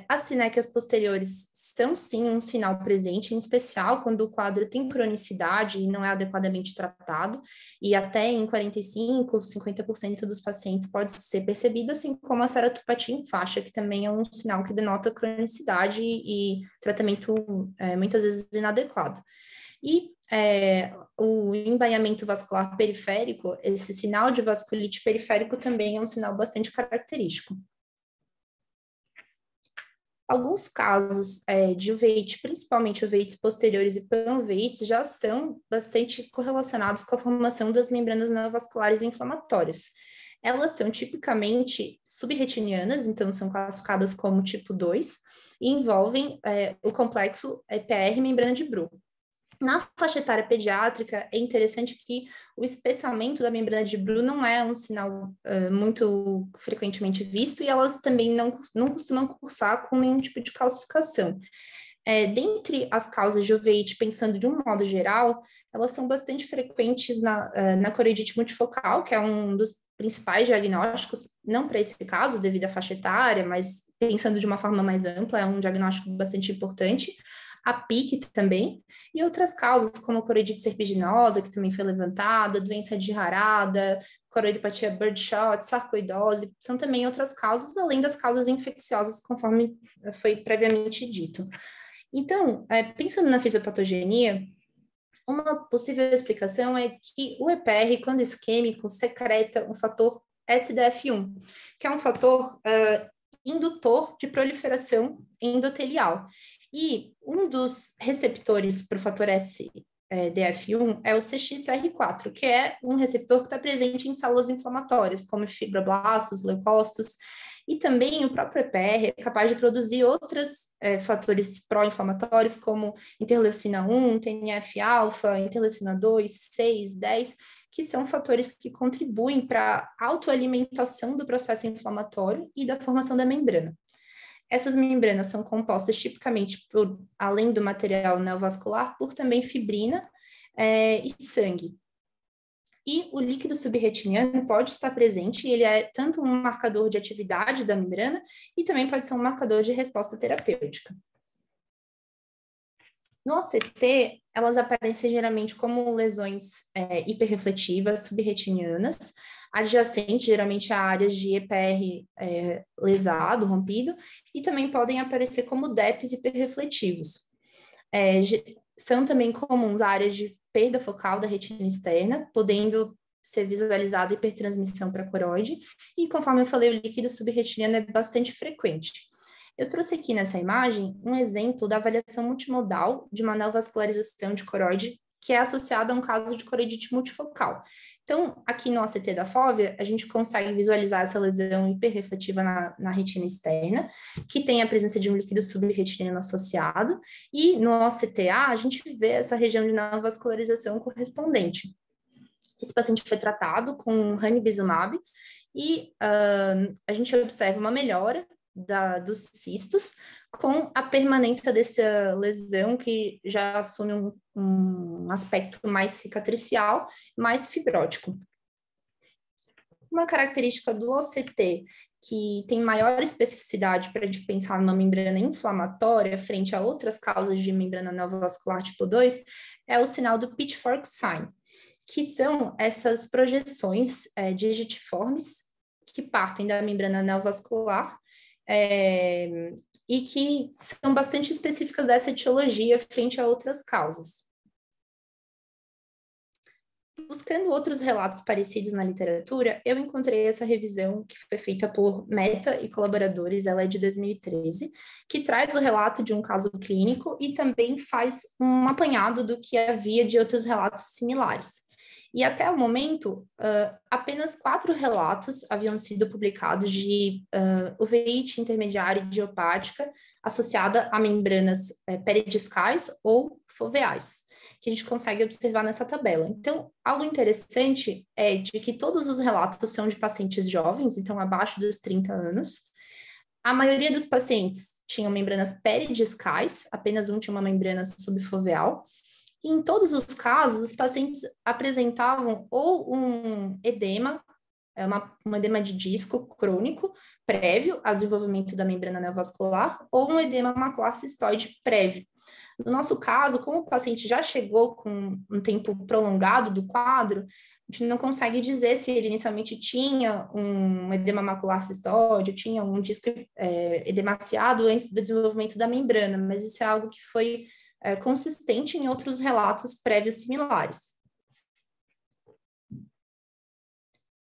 As sinéquias posteriores são sim um sinal presente, em especial quando o quadro tem cronicidade e não é adequadamente tratado, e até em 45%, 50% dos pacientes pode ser percebido, assim como a ceratopatia em faixa, que também é um sinal que denota cronicidade e tratamento muitas vezes inadequado. E o embainhamento vascular periférico, esse sinal de vasculite periférico também é um sinal bastante característico. Alguns casos de uveíte, principalmente uveites posteriores e panuveites, já são bastante correlacionados com a formação das membranas neovasculares inflamatórias. Elas são tipicamente subretinianas, então são classificadas como tipo 2, e envolvem o complexo EPR membrana de Bruch. Na faixa etária pediátrica, é interessante que o espessamento da membrana de Bruch não é um sinal muito frequentemente visto, e elas também não costumam cursar com nenhum tipo de calcificação. Dentre as causas de uveíte, pensando de um modo geral, elas são bastante frequentes na coroidite multifocal, que é um dos principais diagnósticos, não para esse caso, devido à faixa etária, mas pensando de uma forma mais ampla, é um diagnóstico bastante importante. A PIC também, e outras causas, como a coroidite serpiginosa, que também foi levantada, doença de Harada, coroidopatia birdshot, sarcoidose, são também outras causas, além das causas infecciosas, conforme foi previamente dito. Então, pensando na fisiopatogenia, uma possível explicação é que o EPR, quando isquêmico, secreta um fator SDF1, que é um fator indutor de proliferação endotelial. E um dos receptores para o fator DF1 é o CXCR4, que é um receptor que está presente em células inflamatórias, como fibroblastos, leucócitos, e também o próprio EPR é capaz de produzir outros fatores pró-inflamatórios, como interleucina 1, TNF-alfa, interleucina 2, 6, 10, que são fatores que contribuem para a autoalimentação do processo inflamatório e da formação da membrana. Essas membranas são compostas tipicamente, além do material neovascular, por também fibrina e sangue. E o líquido subretiniano pode estar presente, ele é tanto um marcador de atividade da membrana e também pode ser um marcador de resposta terapêutica. No OCT, elas aparecem geralmente como lesões hiperrefletivas, subretinianas, adjacentes geralmente a áreas de EPR lesado, rompido, e também podem aparecer como DEPs hiperrefletivos. São também comuns áreas de perda focal da retina externa, podendo ser visualizada hipertransmissão para a coroide, e conforme eu falei, o líquido subretiniano é bastante frequente. Eu trouxe aqui nessa imagem um exemplo da avaliação multimodal de uma neovascularização de coroide que é associada a um caso de coroidite multifocal. Então, aqui no OCT da fóvea, a gente consegue visualizar essa lesão hiperrefletiva na retina externa, que tem a presença de um líquido subretiniano associado, e no OCTA a gente vê essa região de neovascularização correspondente. Esse paciente foi tratado com ranibizumab e a gente observa uma melhora dos cistos, com a permanência dessa lesão que já assume um aspecto mais cicatricial, mais fibrótico. Uma característica do OCT que tem maior especificidade para a gente pensar numa membrana inflamatória frente a outras causas de membrana neovascular tipo 2 é o sinal do pitchfork sign, que são essas projeções digitiformes que partem da membrana neovascular e que são bastante específicas dessa etiologia frente a outras causas. Buscando outros relatos parecidos na literatura, eu encontrei essa revisão que foi feita por Mehta e colaboradores, ela é de 2013, que traz o relato de um caso clínico e também faz um apanhado do que havia de outros relatos similares. E até o momento, apenas 4 relatos haviam sido publicados de uveíte intermediária idiopática associada a membranas peridiscais ou foveais, que a gente consegue observar nessa tabela. Então, algo interessante é de que todos os relatos são de pacientes jovens, então abaixo dos 30 anos. A maioria dos pacientes tinham membranas peridiscais, apenas um tinha uma membrana subfoveal. E em todos os casos, os pacientes apresentavam ou um edema, um edema de disco crônico prévio ao desenvolvimento da membrana neovascular, ou um edema macular cistoide prévio. No nosso caso, como o paciente já chegou com um tempo prolongado do quadro, a gente não consegue dizer se ele inicialmente tinha um edema macular cistoide, tinha um disco edemaciado antes do desenvolvimento da membrana, mas isso é algo que foi consistente em outros relatos prévios similares.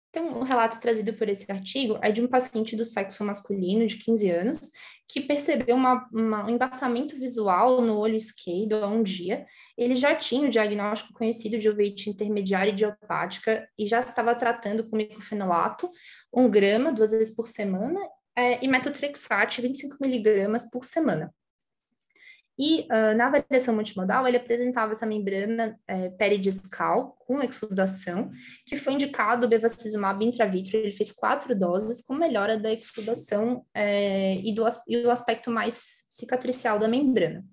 Então, o relato trazido por esse artigo é de um paciente do sexo masculino de 15 anos que percebeu um embaçamento visual no olho esquerdo há um dia. Ele já tinha o diagnóstico conhecido de uveíte intermediária idiopática e já estava tratando com micofenolato, 1 grama 2 vezes por semana, e metotrexate, 25 miligramas por semana. E na avaliação multimodal, ele apresentava essa membrana peridiscal com exudação, que foi indicado o bevacizumab intravítrea. Ele fez 4 doses com melhora da exudação e o aspecto mais cicatricial da membrana.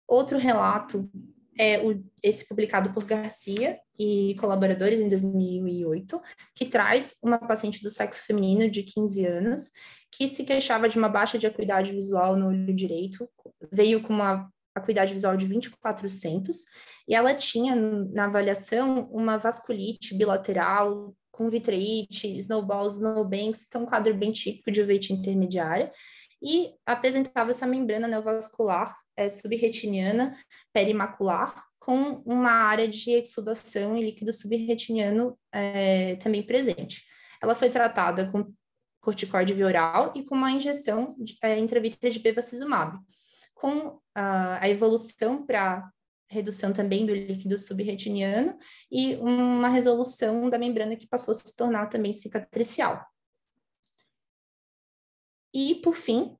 Outro relato é esse publicado por Garcia e colaboradores em 2008, que traz uma paciente do sexo feminino de 15 anos que se queixava de uma baixa de acuidade visual no olho direito, veio com uma acuidade visual de 2400, e ela tinha na avaliação uma vasculite bilateral com vitreite, snowballs, snowbanks, então um quadro bem típico de uveíte intermediária, e apresentava essa membrana neovascular subretiniana perimacular com uma área de exudação e líquido subretiniano também presente. Ela foi tratada com corticoide via oral e com uma injeção intravítrea de bevacizumab. Com a evolução para redução também do líquido subretiniano e uma resolução da membrana que passou a se tornar também cicatricial. E, por fim,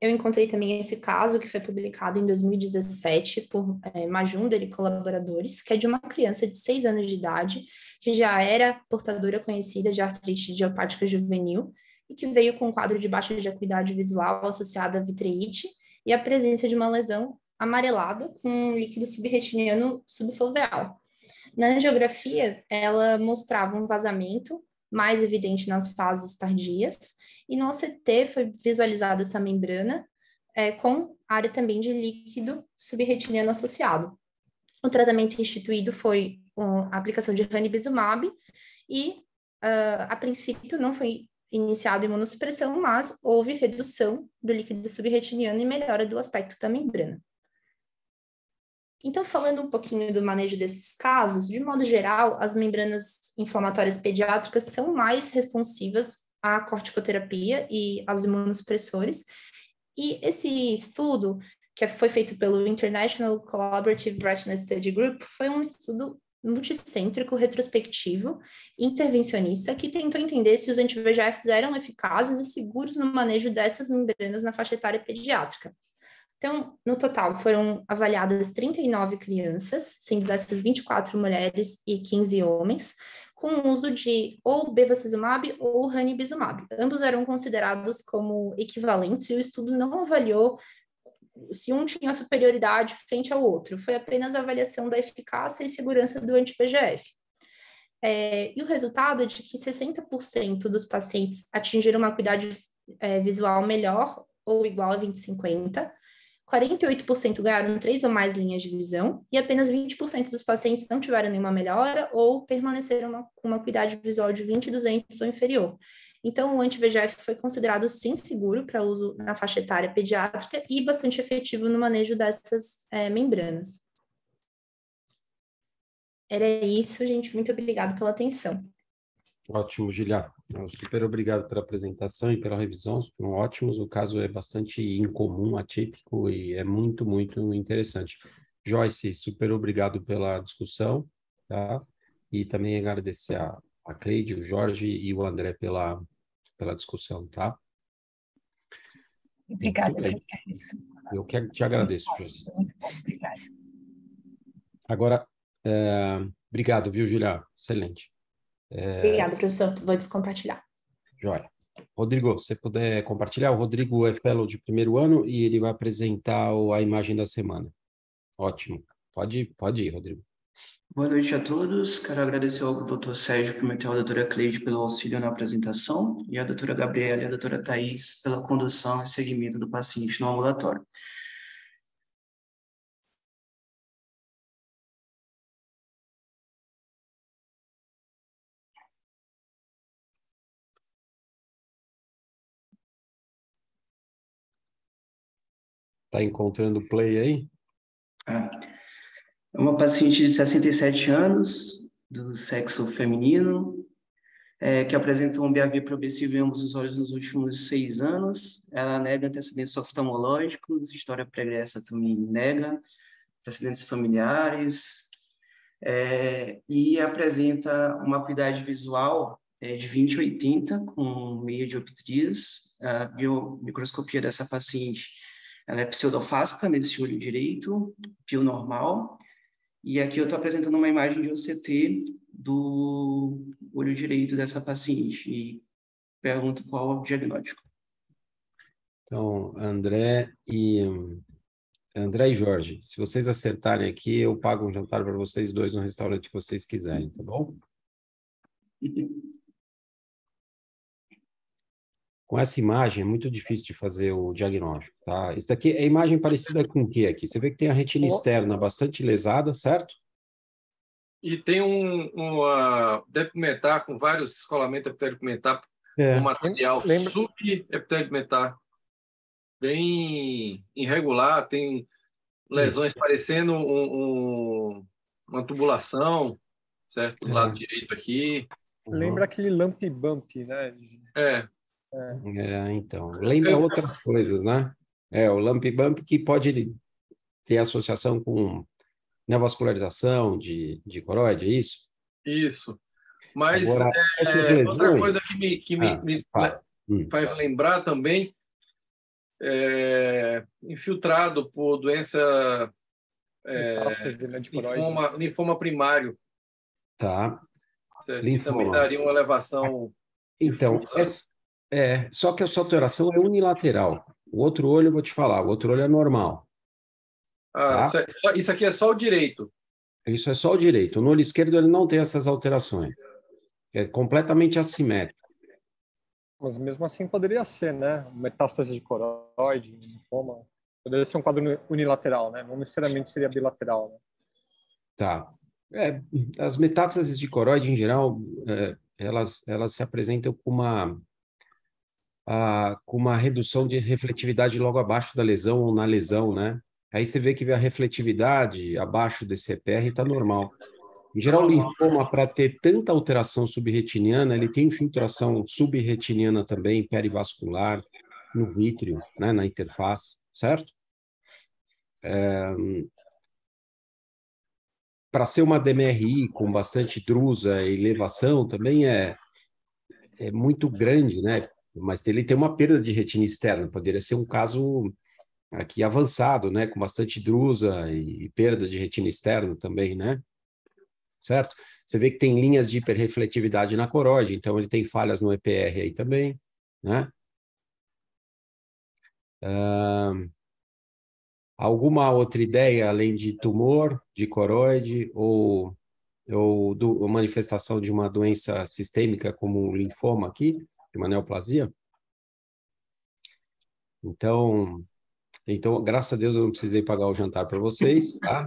eu encontrei também esse caso que foi publicado em 2017 por Majumdar e colaboradores, que é de uma criança de 6 anos de idade, que já era portadora conhecida de artrite idiopática juvenil e que veio com um quadro de baixa de acuidade visual associada à vitreite e a presença de uma lesão amarelada com líquido subretiniano subfoveal. Na angiografia, ela mostrava um vazamento mais evidente nas fases tardias, e no OCT foi visualizada essa membrana com área também de líquido subretiniano associado. O tratamento instituído foi a aplicação de ranibizumab e, a princípio, não foi iniciado imunossupressão, mas houve redução do líquido subretiniano e melhora do aspecto da membrana. Então, falando um pouquinho do manejo desses casos, de modo geral, as membranas inflamatórias pediátricas são mais responsivas à corticoterapia e aos imunossupressores. E esse estudo, que foi feito pelo International Collaborative Retina Study Group, foi um estudo multicêntrico, retrospectivo, intervencionista, que tentou entender se os anti-VEGFs eram eficazes e seguros no manejo dessas membranas na faixa etária pediátrica. Então, no total, foram avaliadas 39 crianças, sendo dessas 24 mulheres e 15 homens, com o uso de ou bevacizumab ou ranibizumab. Ambos eram considerados como equivalentes e o estudo não avaliou se um tinha superioridade frente ao outro. Foi apenas a avaliação da eficácia e segurança do anti-VEGF. E o resultado é de que 60% dos pacientes atingiram uma acuidade visual melhor ou igual a 20/50, 48% ganharam 3 ou mais linhas de visão e apenas 20% dos pacientes não tiveram nenhuma melhora ou permaneceram com uma acuidade visual de 20/200 ou inferior. Então, o anti-VEGF foi considerado, sim, seguro para uso na faixa etária pediátrica e bastante efetivo no manejo dessas membranas. Era isso, gente. Muito obrigada pela atenção. Ótimo, Gilia. Super obrigado pela apresentação e pela revisão. Foram ótimos. O caso é bastante incomum, atípico e é muito, muito interessante. Joyce, super obrigado pela discussão, tá? E também agradecer a Cleide, o Jorge e o André pela discussão, tá? Obrigada, eu que te agradeço, Joyce. Muito bom, obrigada. Agora, obrigado, viu, Gilia? Excelente. Obrigada, professor. Vou descompartilhar. Joia. Rodrigo, se puder compartilhar, o Rodrigo é fellow de primeiro ano e ele vai apresentar a imagem da semana. Ótimo. Pode ir, Rodrigo. Boa noite a todos. Quero agradecer ao Dr. Sérgio Pimentel e à doutora Cleide pelo auxílio na apresentação e à doutora Gabriela e à doutora Thais pela condução e seguimento do paciente no ambulatório. Está encontrando o play aí? É uma paciente de 67 anos, do sexo feminino, que apresenta um BAV progressivo em ambos os olhos nos últimos 6 anos. Ela nega antecedentes oftalmológicos, história pregressa também nega, antecedentes familiares, e apresenta uma acuidade visual de 20/80, com meia dioptrias. A biomicroscopia dessa paciente, ela é pseudofásica nesse olho direito, pio normal, e aqui eu estou apresentando uma imagem de OCT do olho direito dessa paciente e pergunto qual é o diagnóstico. Então, André e Jorge, se vocês acertarem aqui, eu pago um jantar para vocês dois no restaurante que vocês quiserem, tá bom? Com essa imagem é muito difícil de fazer o diagnóstico, tá? Isso daqui é imagem parecida com o que aqui? Você vê que tem a retina externa bastante lesada, certo? E tem um depigmentar com vários escolamentos epitelio-pigmentar, um material subepitelio-pigmentar bem irregular, tem lesões parecendo uma tubulação, certo? Do lado direito aqui. Lembra aquele lump bump, né? Então, lembra outras coisas, né? O lump bump que pode ter associação com neovascularização de coroide, é isso? Isso. Mas Agora, essas outra lesões... coisa que me fala. faz lembrar também, infiltrado por doença Metástase, né, de coroide. linfoma primário, Tá. certo? Que também Linfoma. daria uma elevação Então, difusa. só que a sua alteração é unilateral. O outro olho, eu vou te falar, o outro olho é normal. Tá? Isso aqui é só o direito. Isso é só o direito. No olho esquerdo, ele não tem essas alterações. É completamente assimétrico. Mas mesmo assim poderia ser, né? Metástase de coroide, linfoma. Poderia ser um quadro unilateral, né? Não necessariamente seria bilateral, né? Tá. As metástases de coroide, em geral, elas se apresentam com uma redução de refletividade logo abaixo da lesão ou na lesão, né? Aí você vê que a refletividade abaixo desse EPR está normal. Em geral, o linfoma, para ter tanta alteração subretiniana, ele tem infiltração subretiniana também, perivascular, no vítreo, né, na interface, certo? Para ser uma DMRI com bastante drusa e elevação, também é muito grande, né? Mas ele tem uma perda de retina externa, poderia ser um caso aqui avançado, né? Com bastante drusa e perda de retina externa também, né? Certo? Você vê que tem linhas de hiperrefletividade na coroide, então ele tem falhas no EPR aí também, né? Alguma outra ideia além de tumor, de coroide ou manifestação de uma doença sistêmica como um linfoma aqui, de uma neoplasia? Então, graças a Deus eu não precisei pagar o jantar para vocês, tá?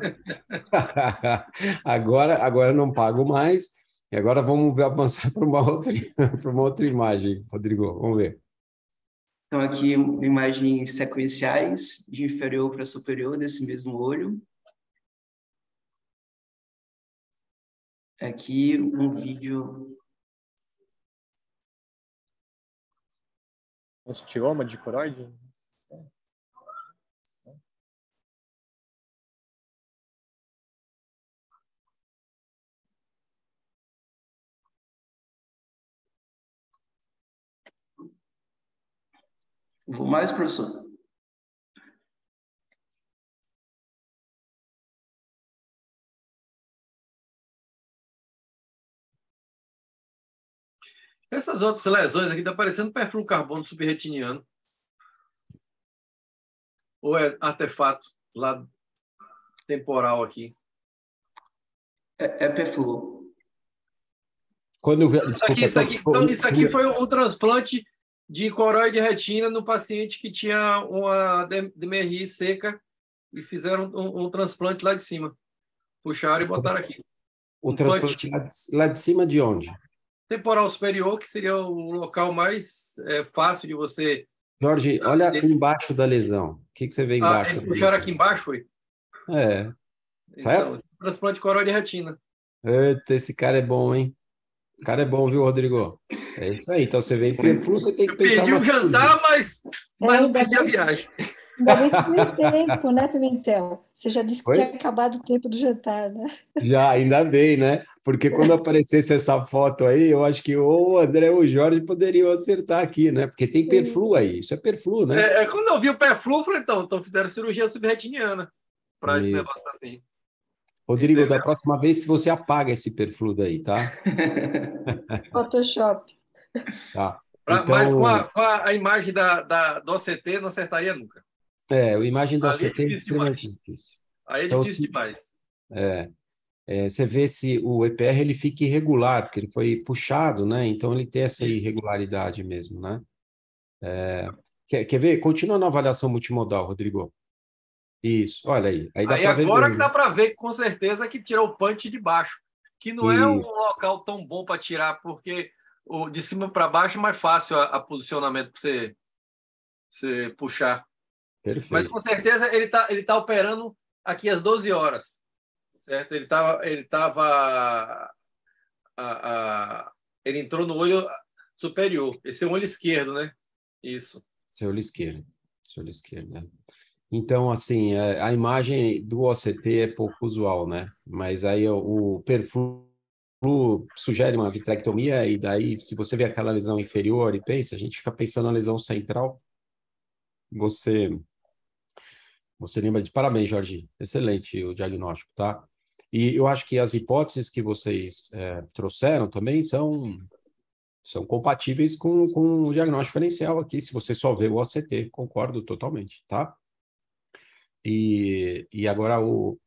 Agora eu não pago mais. E agora vamos avançar para uma outra imagem, Rodrigo. Vamos ver. Então, aqui imagens sequenciais de inferior para superior desse mesmo olho. Aqui um vídeo. Osteoma de coroide? Vou mais, professor? Essas outras lesões aqui estão parecendo perfluorocarbono subretiniano. Ou é artefato lá temporal aqui? É perfluor. Quando eu vi, desculpa, Então, isso aqui foi um transplante de coroide e retina no paciente que tinha uma DMRI seca e fizeram um transplante lá de cima. Puxaram e botaram aqui. O transplante lá de cima de onde? Temporal superior, que seria o local mais fácil de você... Jorge, olha embaixo da lesão. O que você vê embaixo? Puxaram aqui embaixo, foi? Certo? Então, transplante de coroide e retina. Eita, esse cara é bom, hein? O cara é bom, viu, Rodrigo? É isso aí. Então, você vem perflu, você tem que pensar... Eu perdi o jantar, mas não perdi a viagem. Ainda bem que tem tempo, né, Pimentel? Você já disse que Oi? tinha acabado o tempo do jantar, né? Já, ainda bem, né? Porque quando aparecesse essa foto aí, eu acho que ou o André ou o Jorge poderiam acertar aqui, né? Porque tem perflu aí. Isso é perflu, né? Quando eu vi o perflu, eu falei, então fizeram cirurgia subretiniana para esse negócio assim. Rodrigo, Entendeu? da próxima vez, se você apaga esse perflu daí, tá? Photoshop. Tá. Mas com Então, a imagem do OCT, não acertaria nunca. a imagem do Ali é ACT é difícil extremamente demais. difícil. Aí é Então, difícil demais. Você vê se o EPR ele fica irregular, porque ele foi puxado, né? Então, ele tem essa irregularidade mesmo, né? Quer ver? Continua na avaliação multimodal, Rodrigo. Isso, olha aí. Aí dá para ver Agora bem, que né? dá para ver com certeza que tirou o punch de baixo, que não é um local tão bom para tirar, porque de cima para baixo é mais fácil a posicionamento para você puxar. Perfeito. Mas com certeza ele tá operando aqui às 12 horas, certo? Ele entrou no olho superior. Esse é o olho esquerdo, né? Isso. Seu olho esquerdo. Seu olho esquerdo, né? Então, assim, a imagem do OCT é pouco usual, né? Mas aí o perfil sugere uma vitrectomia e daí, se você vê aquela lesão inferior e pensa, a gente fica pensando na lesão central, você lembra de... Parabéns, Jorge. Excelente o diagnóstico, tá? E eu acho que as hipóteses que vocês trouxeram também são compatíveis com o diagnóstico diferencial aqui, se você só vê o OCT, concordo totalmente, tá? E agora o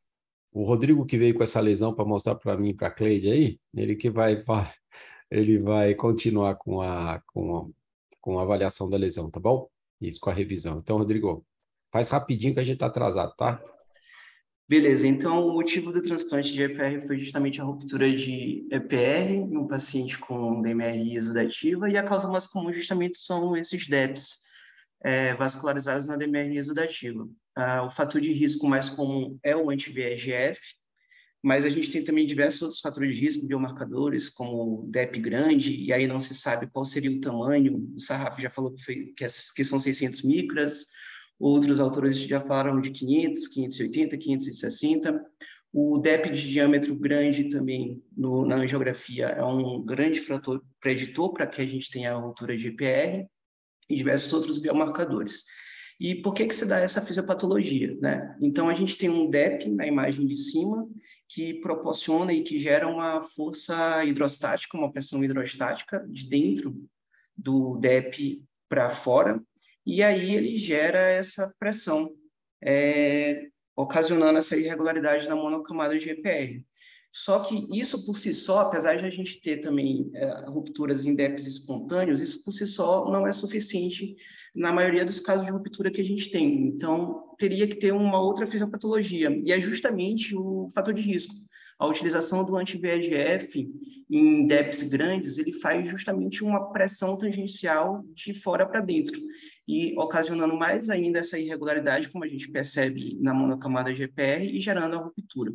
Rodrigo que veio com essa lesão para mostrar para mim e para a Cleide aí, ele vai continuar com a avaliação da lesão, tá bom? Isso, com a revisão. Então, Rodrigo, faz rapidinho que a gente está atrasado, tá? Beleza, então o motivo do transplante de EPR foi justamente a ruptura de EPR em um paciente com DMRI exudativa, e a causa mais comum justamente são esses DEPs vascularizados na DMRI exudativa. O fator de risco mais comum é o anti-VEGF, mas a gente tem também diversos outros fatores de risco, biomarcadores, como o DEP grande, e aí não se sabe qual seria o tamanho. O Sarraf já falou que são 600 micras, outros autores já falaram de 500, 580, 560. O DEP de diâmetro grande também, na angiografia, é um grande fator preditor para que a gente tenha a ruptura de EPR, e diversos outros biomarcadores. E por que se dá essa fisiopatologia, né? Então, a gente tem um DEP na imagem de cima, que proporciona e que gera uma força hidrostática, uma pressão hidrostática de dentro do DEP para fora, e aí ele gera essa pressão, ocasionando essa irregularidade na monocamada de EPR. Só que isso por si só, apesar de a gente ter também rupturas em DEPs espontâneos, isso por si só não é suficiente na maioria dos casos de ruptura que a gente tem. Então, teria que ter uma outra fisiopatologia, e é justamente o fator de risco. A utilização do anti-VEGF em DEPs grandes, ele faz justamente uma pressão tangencial de fora para dentro, e ocasionando mais ainda essa irregularidade, como a gente percebe na monocamada de EPR, e gerando a ruptura.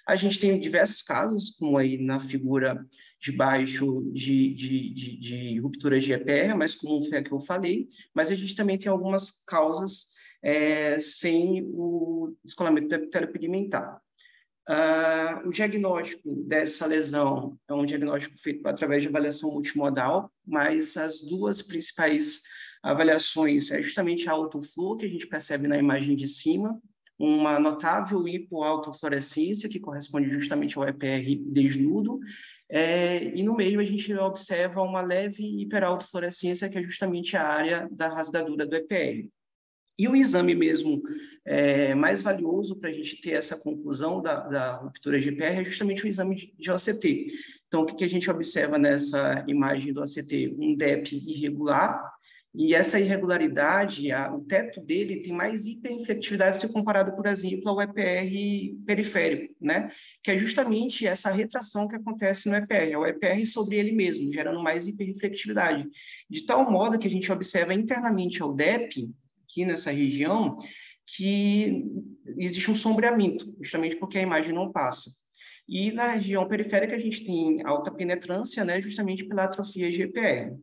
A gente tem diversos casos, como aí na figura de baixo, de ruptura de EPR, mais comum foi a que eu falei, mas a gente também tem algumas causas sem o descolamento epitelio-pigmentar. O diagnóstico dessa lesão é um diagnóstico feito através de avaliação multimodal, mas as duas principais avaliações é justamente a autofluo, que a gente percebe na imagem de cima, uma notável hipoautofluorescência, que corresponde justamente ao EPR desnudo, e no meio a gente observa uma leve hiperautofluorescência, que é justamente a área da rasgadura do EPR. E o exame mesmo mais valioso para a gente ter essa conclusão da ruptura de EPR é justamente o exame de OCT. Então, o que a gente observa nessa imagem do OCT? Um DEP irregular, e essa irregularidade, o teto dele tem mais hiperreflectividade se comparado, por exemplo, ao EPR periférico, né? Que é justamente essa retração que acontece no EPR, é o EPR sobre ele mesmo, gerando mais hiperreflectividade. De tal modo que a gente observa internamente ao DEP, aqui nessa região, que existe um sombreamento, justamente porque a imagem não passa. E na região periférica a gente tem alta penetrância, né, justamente pela atrofia de EPR.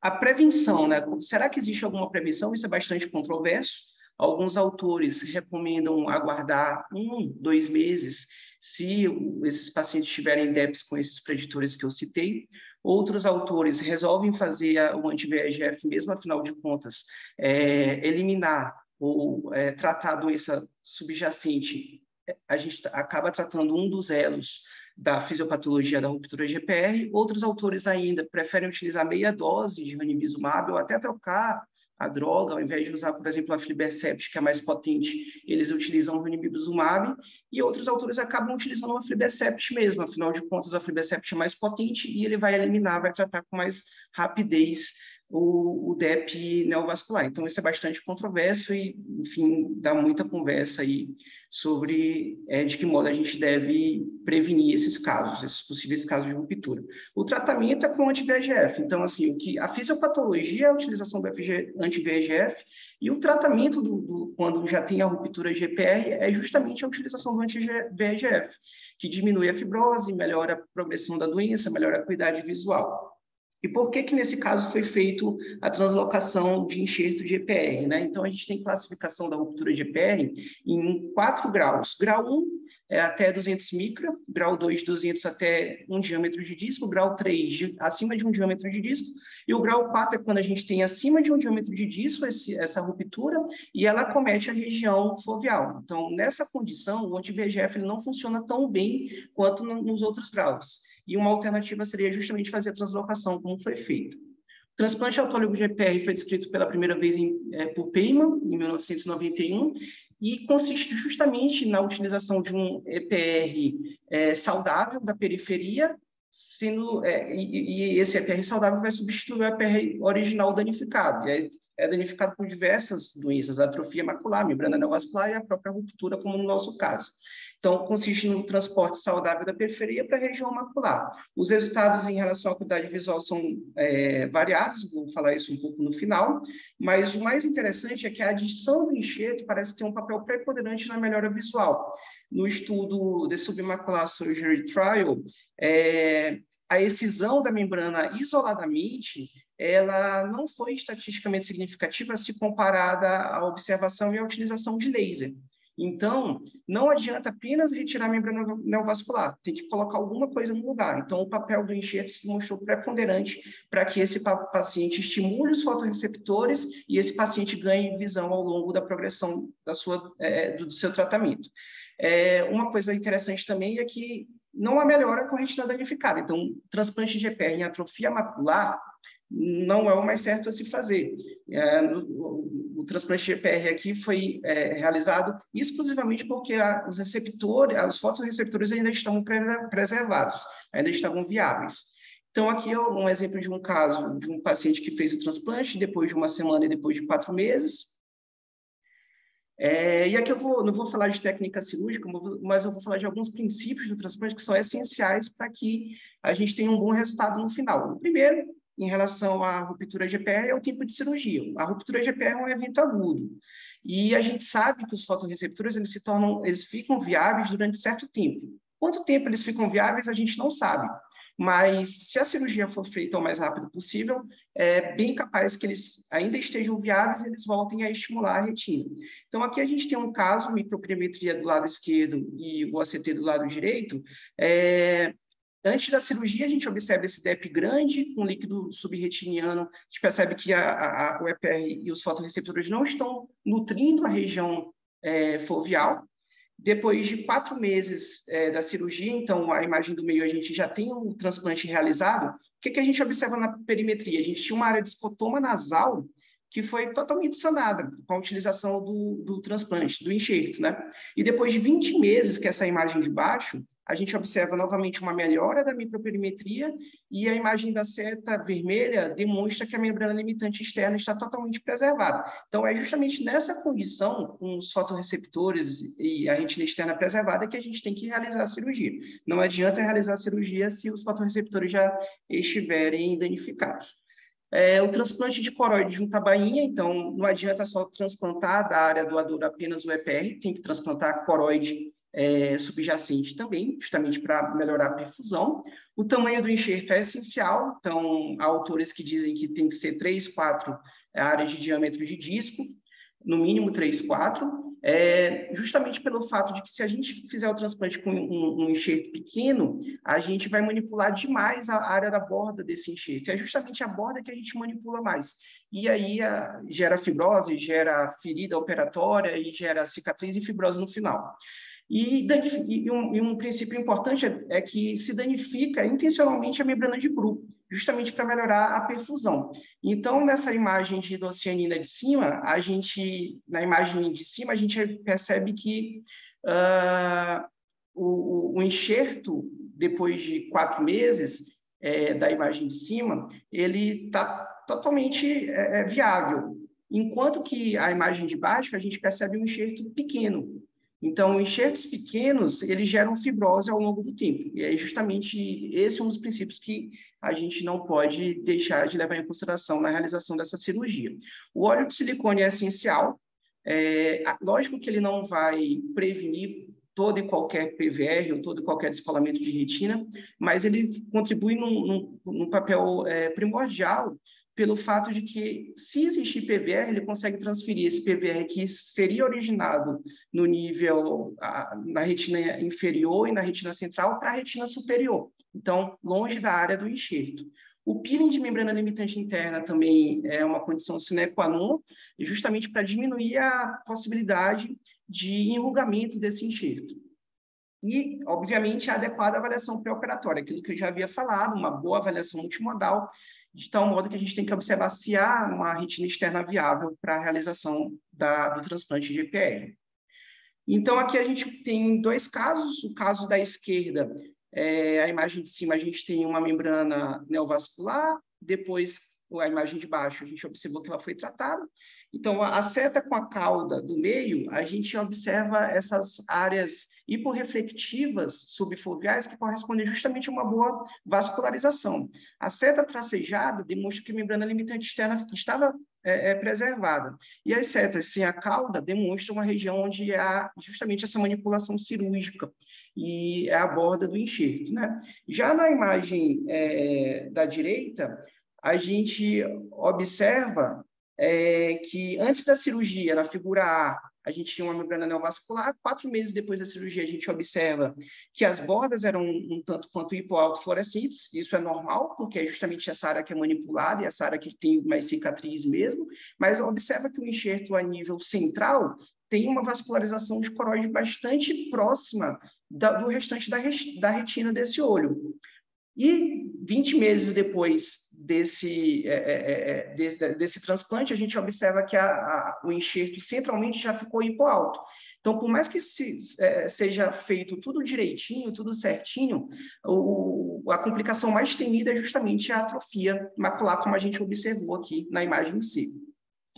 A prevenção, né? Será que existe alguma prevenção? Isso é bastante controverso. Alguns autores recomendam aguardar 1, 2 meses se esses pacientes tiverem DEPs com esses preditores que eu citei. Outros autores resolvem fazer o anti-VEGF mesmo, afinal de contas, eliminar ou tratar a doença subjacente. A gente acaba tratando um dos elos da fisiopatologia da ruptura de EPR. Outros autores ainda preferem utilizar meia dose de ranibizumab ou até trocar a droga, ao invés de usar, por exemplo, a aflibercept, que é mais potente, eles utilizam o ranibizumab, e outros autores acabam utilizando a aflibercept mesmo, afinal de contas, a aflibercept é mais potente e ele vai eliminar, vai tratar com mais rapidez o DEP neovascular. Então, isso é bastante controverso e, enfim, dá muita conversa aí sobre de que modo a gente deve prevenir esses casos, esses possíveis casos de ruptura. O tratamento é com anti-VEGF. Então, assim, a fisiopatologia é a utilização do anti-VEGF, e o tratamento quando já tem a ruptura de EPR é justamente a utilização do anti-VEGF, que diminui a fibrose, melhora a progressão da doença, melhora a acuidade visual. E por que nesse caso foi feito a translocação de enxerto de EPR, né? Então, a gente tem classificação da ruptura de EPR em 4 graus. Grau 1 é até 200 micra, grau 2, 200 até 1 diâmetro de disco, grau 3, acima de 1 diâmetro de disco, e o grau 4 é quando a gente tem acima de 1 diâmetro de disco essa ruptura, e ela acomete a região foveal. Então, nessa condição, o anti-VEGF ele não funciona tão bem quanto nos outros graus. E uma alternativa seria justamente fazer a translocação, como foi feito. O transplante autólogo de EPR foi descrito pela primeira vez por Peyman, em 1991, e consiste justamente na utilização de um EPR saudável da periferia, e esse EPR saudável vai substituir o EPR original danificado. E é danificado por diversas doenças, atrofia macular, membrana neovascular e a própria ruptura, como no nosso caso. Então, consiste no transporte saudável da periferia para a região macular. Os resultados em relação à acuidade visual são variados, vou falar isso um pouco no final, mas o mais interessante é que a adição do enxerto parece ter um papel preponderante na melhora visual. No estudo The Submacular Surgery Trial, a excisão da membrana isoladamente, ela não foi estatisticamente significativa se comparada à observação e à utilização de laser. Então, não adianta apenas retirar a membrana neovascular, tem que colocar alguma coisa no lugar. Então, o papel do enxerto se mostrou preponderante para que esse paciente estimule os fotorreceptores e esse paciente ganhe visão ao longo da progressão do seu tratamento. Uma coisa interessante também é que não há melhora com a retina danificada. Então, transplante de EPR em atrofia macular não é o mais certo a se fazer. O transplante de EPR aqui foi realizado exclusivamente porque os fotorreceptores ainda estão preservados, ainda estavam viáveis. Então, aqui é um exemplo de um caso de um paciente que fez o transplante depois de 1 semana e depois de 4 meses. E aqui eu não vou falar de técnica cirúrgica, mas eu vou falar de alguns princípios do transplante que são essenciais para que a gente tenha um bom resultado no final. O primeiro, em relação à ruptura de EPR, é o tempo de cirurgia. A ruptura de EPR é um evento agudo. E a gente sabe que os fotorreceptores eles ficam viáveis durante certo tempo. Quanto tempo eles ficam viáveis, a gente não sabe. Mas se a cirurgia for feita o mais rápido possível, é bem capaz que eles ainda estejam viáveis e eles voltem a estimular a retina. Então, aqui a gente tem um caso, microperimetria do lado esquerdo e o ACT do lado direito. Antes da cirurgia, a gente observa esse DEP grande, com líquido subretiniano. A gente percebe que o EPR e os fotorreceptores não estão nutrindo a região foveal. Depois de 4 meses da cirurgia, então, a imagem do meio, a gente já tem um transplante realizado. O que a gente observa na perimetria? A gente tinha uma área de escotoma nasal que foi totalmente sanada com a utilização do transplante, do enxerto, né? E depois de 20 meses, que é essa imagem de baixo, a gente observa novamente uma melhora da microperimetria e a imagem da seta vermelha demonstra que a membrana limitante externa está totalmente preservada. Então, é justamente nessa condição, com os fotorreceptores e a retina externa preservada, que a gente tem que realizar a cirurgia. Não adianta realizar a cirurgia se os fotorreceptores já estiverem danificados. O transplante de coroide junto à bainha, então, não adianta só transplantar da área doadora apenas o EPR, tem que transplantar a coroide subjacente também, justamente para melhorar a perfusão. O tamanho do enxerto é essencial, então há autores que dizem que tem que ser 3, 4 áreas de diâmetro de disco, no mínimo 3, 4, justamente pelo fato de que se a gente fizer o transplante com um enxerto pequeno, a gente vai manipular demais a área da borda desse enxerto, é justamente a borda que a gente manipula mais, e aí gera fibrose, gera ferida operatória e gera cicatriz e fibrose no final. E um princípio importante é que se danifica intencionalmente a membrana de Bruch, justamente para melhorar a perfusão. Então, nessa imagem de hidrocianina de cima, na imagem de cima, a gente percebe que o enxerto, depois de 4 meses da imagem de cima, ele está totalmente viável, enquanto que a imagem de baixo, a gente percebe um enxerto pequeno. Então, enxertos pequenos, eles geram fibrose ao longo do tempo. E é justamente esse um dos princípios que a gente não pode deixar de levar em consideração na realização dessa cirurgia. O óleo de silicone é essencial. Lógico que ele não vai prevenir todo e qualquer PVR ou todo e qualquer descolamento de retina, mas ele contribui num papel primordial pelo fato de que, se existir PVR, ele consegue transferir esse PVR que seria originado no nível, na retina inferior e na retina central, para a retina superior, então, longe da área do enxerto. O peeling de membrana limitante interna também é uma condição sine qua non, justamente para diminuir a possibilidade de enrugamento desse enxerto. E, obviamente, a adequada avaliação pré-operatória, aquilo que eu já havia falado, uma boa avaliação multimodal, de tal modo que a gente tem que observar se há uma retina externa viável para a realização do transplante de EPR. Então, aqui a gente tem dois casos. O caso da esquerda, a imagem de cima, a gente tem uma membrana neovascular, depois a imagem de baixo, a gente observou que ela foi tratada. Então, a seta com a cauda do meio, a gente observa essas áreas hiporreflectivas subfoveais que correspondem justamente a uma boa vascularização. A seta tracejada demonstra que a membrana limitante externa estava preservada. E as setas sem a cauda demonstram uma região onde há justamente essa manipulação cirúrgica e é a borda do enxerto, né? Já na imagem da direita, a gente observa que antes da cirurgia, na figura A gente tinha uma membrana neovascular. 4 meses depois da cirurgia, a gente observa que as bordas eram um tanto quanto hipoautofluorescentes. Isso é normal, porque é justamente essa área que é manipulada e essa área que tem mais cicatriz mesmo. Mas observa que o enxerto a nível central tem uma vascularização de coroide bastante próxima do restante da retina desse olho. E 20 meses depois desse transplante, a gente observa que o enxerto centralmente já ficou hipoalto. Então, por mais que seja feito tudo direitinho, tudo certinho, a complicação mais temida é justamente a atrofia macular, como a gente observou aqui na imagem em si.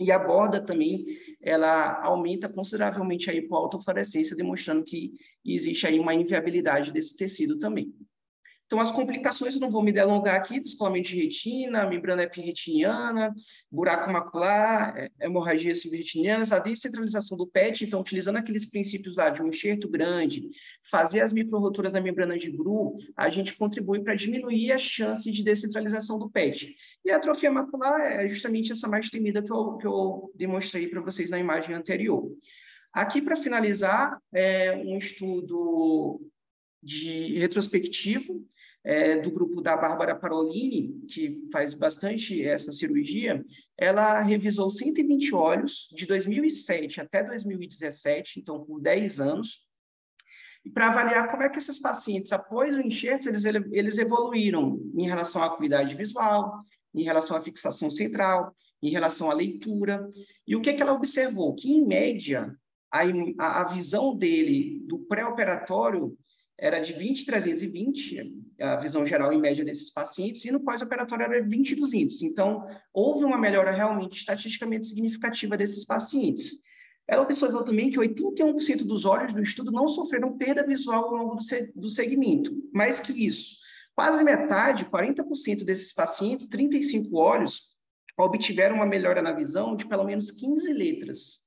E a borda também, ela aumenta consideravelmente a hipoautofluorescência, demonstrando que existe aí uma inviabilidade desse tecido também. Então, as complicações, eu não vou me delongar aqui: descolamento de retina, membrana epirretiniana, buraco macular, hemorragia subretiniana, a descentralização do PET. Então, utilizando aqueles princípios lá de um enxerto grande, fazer as microroturas na membrana de Bru, a gente contribui para diminuir a chance de descentralização do PET. E a atrofia macular é justamente essa mais temida que eu demonstrei para vocês na imagem anterior. Aqui, para finalizar, um estudo retrospectivo, do grupo da Bárbara Parolini, que faz bastante essa cirurgia. Ela revisou 120 olhos de 2007 até 2017, então por 10 anos, e para avaliar como é que esses pacientes, após o enxerto, eles evoluíram em relação à acuidade visual, em relação à fixação central, em relação à leitura. E o que ela observou? Que, em média, a visão dele do pré-operatório era de 20/320, a visão geral em média desses pacientes, e no pós-operatório era 20/200. Então, houve uma melhora realmente estatisticamente significativa desses pacientes. Ela observou também que 81% dos olhos do estudo não sofreram perda visual ao longo do segmento. Mais que isso, quase metade, 40% desses pacientes, 35 olhos, obtiveram uma melhora na visão de pelo menos 15 letras.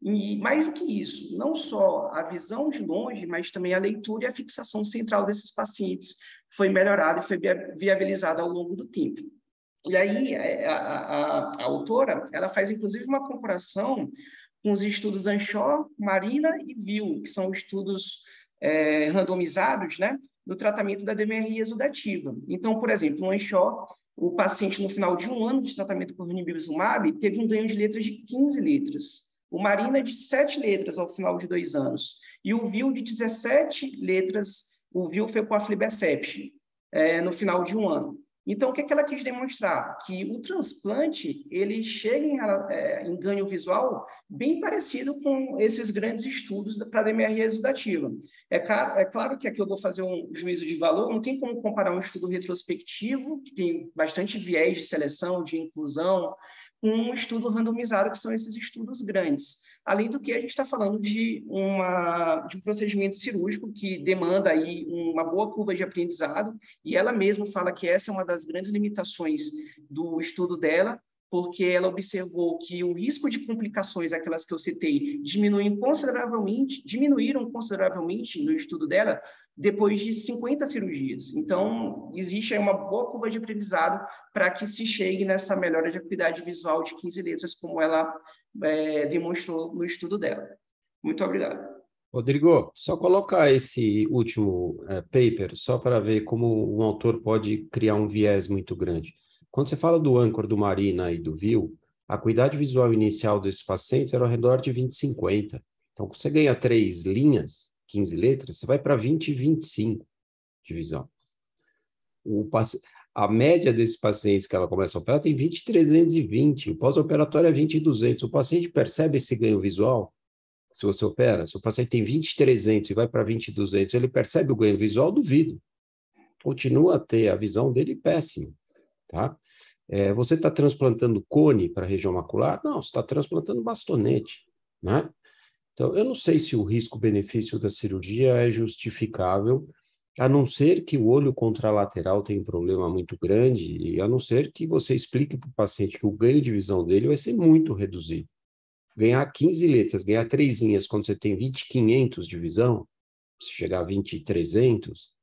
E mais do que isso, não só a visão de longe, mas também a leitura e a fixação central desses pacientes foi melhorada e foi viabilizada ao longo do tempo. E aí, a autora, ela faz inclusive uma comparação com os estudos Anshaw, Marina e Viu, que são estudos randomizados, né, no tratamento da DMRI exudativa. Então, por exemplo, no Anshaw, o paciente, no final de 1 ano de tratamento por ranibizumab, teve um ganho de letras de 15 letras. O Marina de 7 letras ao final de 2 anos. E o Viu de 17 letras, o Viu foi com a aflibercept, no final de 1 ano. Então, o que ela quis demonstrar? Que o transplante, ele chega em ganho visual bem parecido com esses grandes estudos para a DMRI exudativa. É claro que aqui eu vou fazer um juízo de valor, não tem como comparar um estudo retrospectivo, que tem bastante viés de seleção, de inclusão, com um estudo randomizado, que são esses estudos grandes. Além do que, a gente está falando de um procedimento cirúrgico que demanda aí uma boa curva de aprendizado, e ela mesma fala que essa é uma das grandes limitações do estudo dela, porque ela observou que o risco de complicações, aquelas que eu citei, diminuíram consideravelmente no estudo dela depois de 50 cirurgias. Então, existe aí uma boa curva de aprendizado para que se chegue nessa melhora de acuidade visual de 15 letras, como ela demonstrou no estudo dela. Muito obrigado. Rodrigo, só colocar esse último paper, só para ver como um autor pode criar um viés muito grande. Quando você fala do Anchor, do Marina e do Viu, a acuidade visual inicial desses pacientes era ao redor de 20/50. Então, quando você ganha 3 linhas, 15 letras, você vai para 20 e 25 de visão. A média desses pacientes que ela começa a operar tem 20/320, o pós-operatório é 20/200. O paciente percebe esse ganho visual? Se você opera, se o paciente tem 20/300 e vai para 20/200, ele percebe o ganho visual? Duvido. Continua a ter a visão dele péssima, tá? Você está transplantando cone para a região macular? Não, você está transplantando bastonete, né? Então, eu não sei se o risco-benefício da cirurgia é justificável, a não ser que o olho contralateral tenha um problema muito grande, e a não ser que você explique para o paciente que o ganho de visão dele vai ser muito reduzido. Ganhar 15 letras, ganhar 3 linhas quando você tem 20/500 de visão, se chegar a 20/300,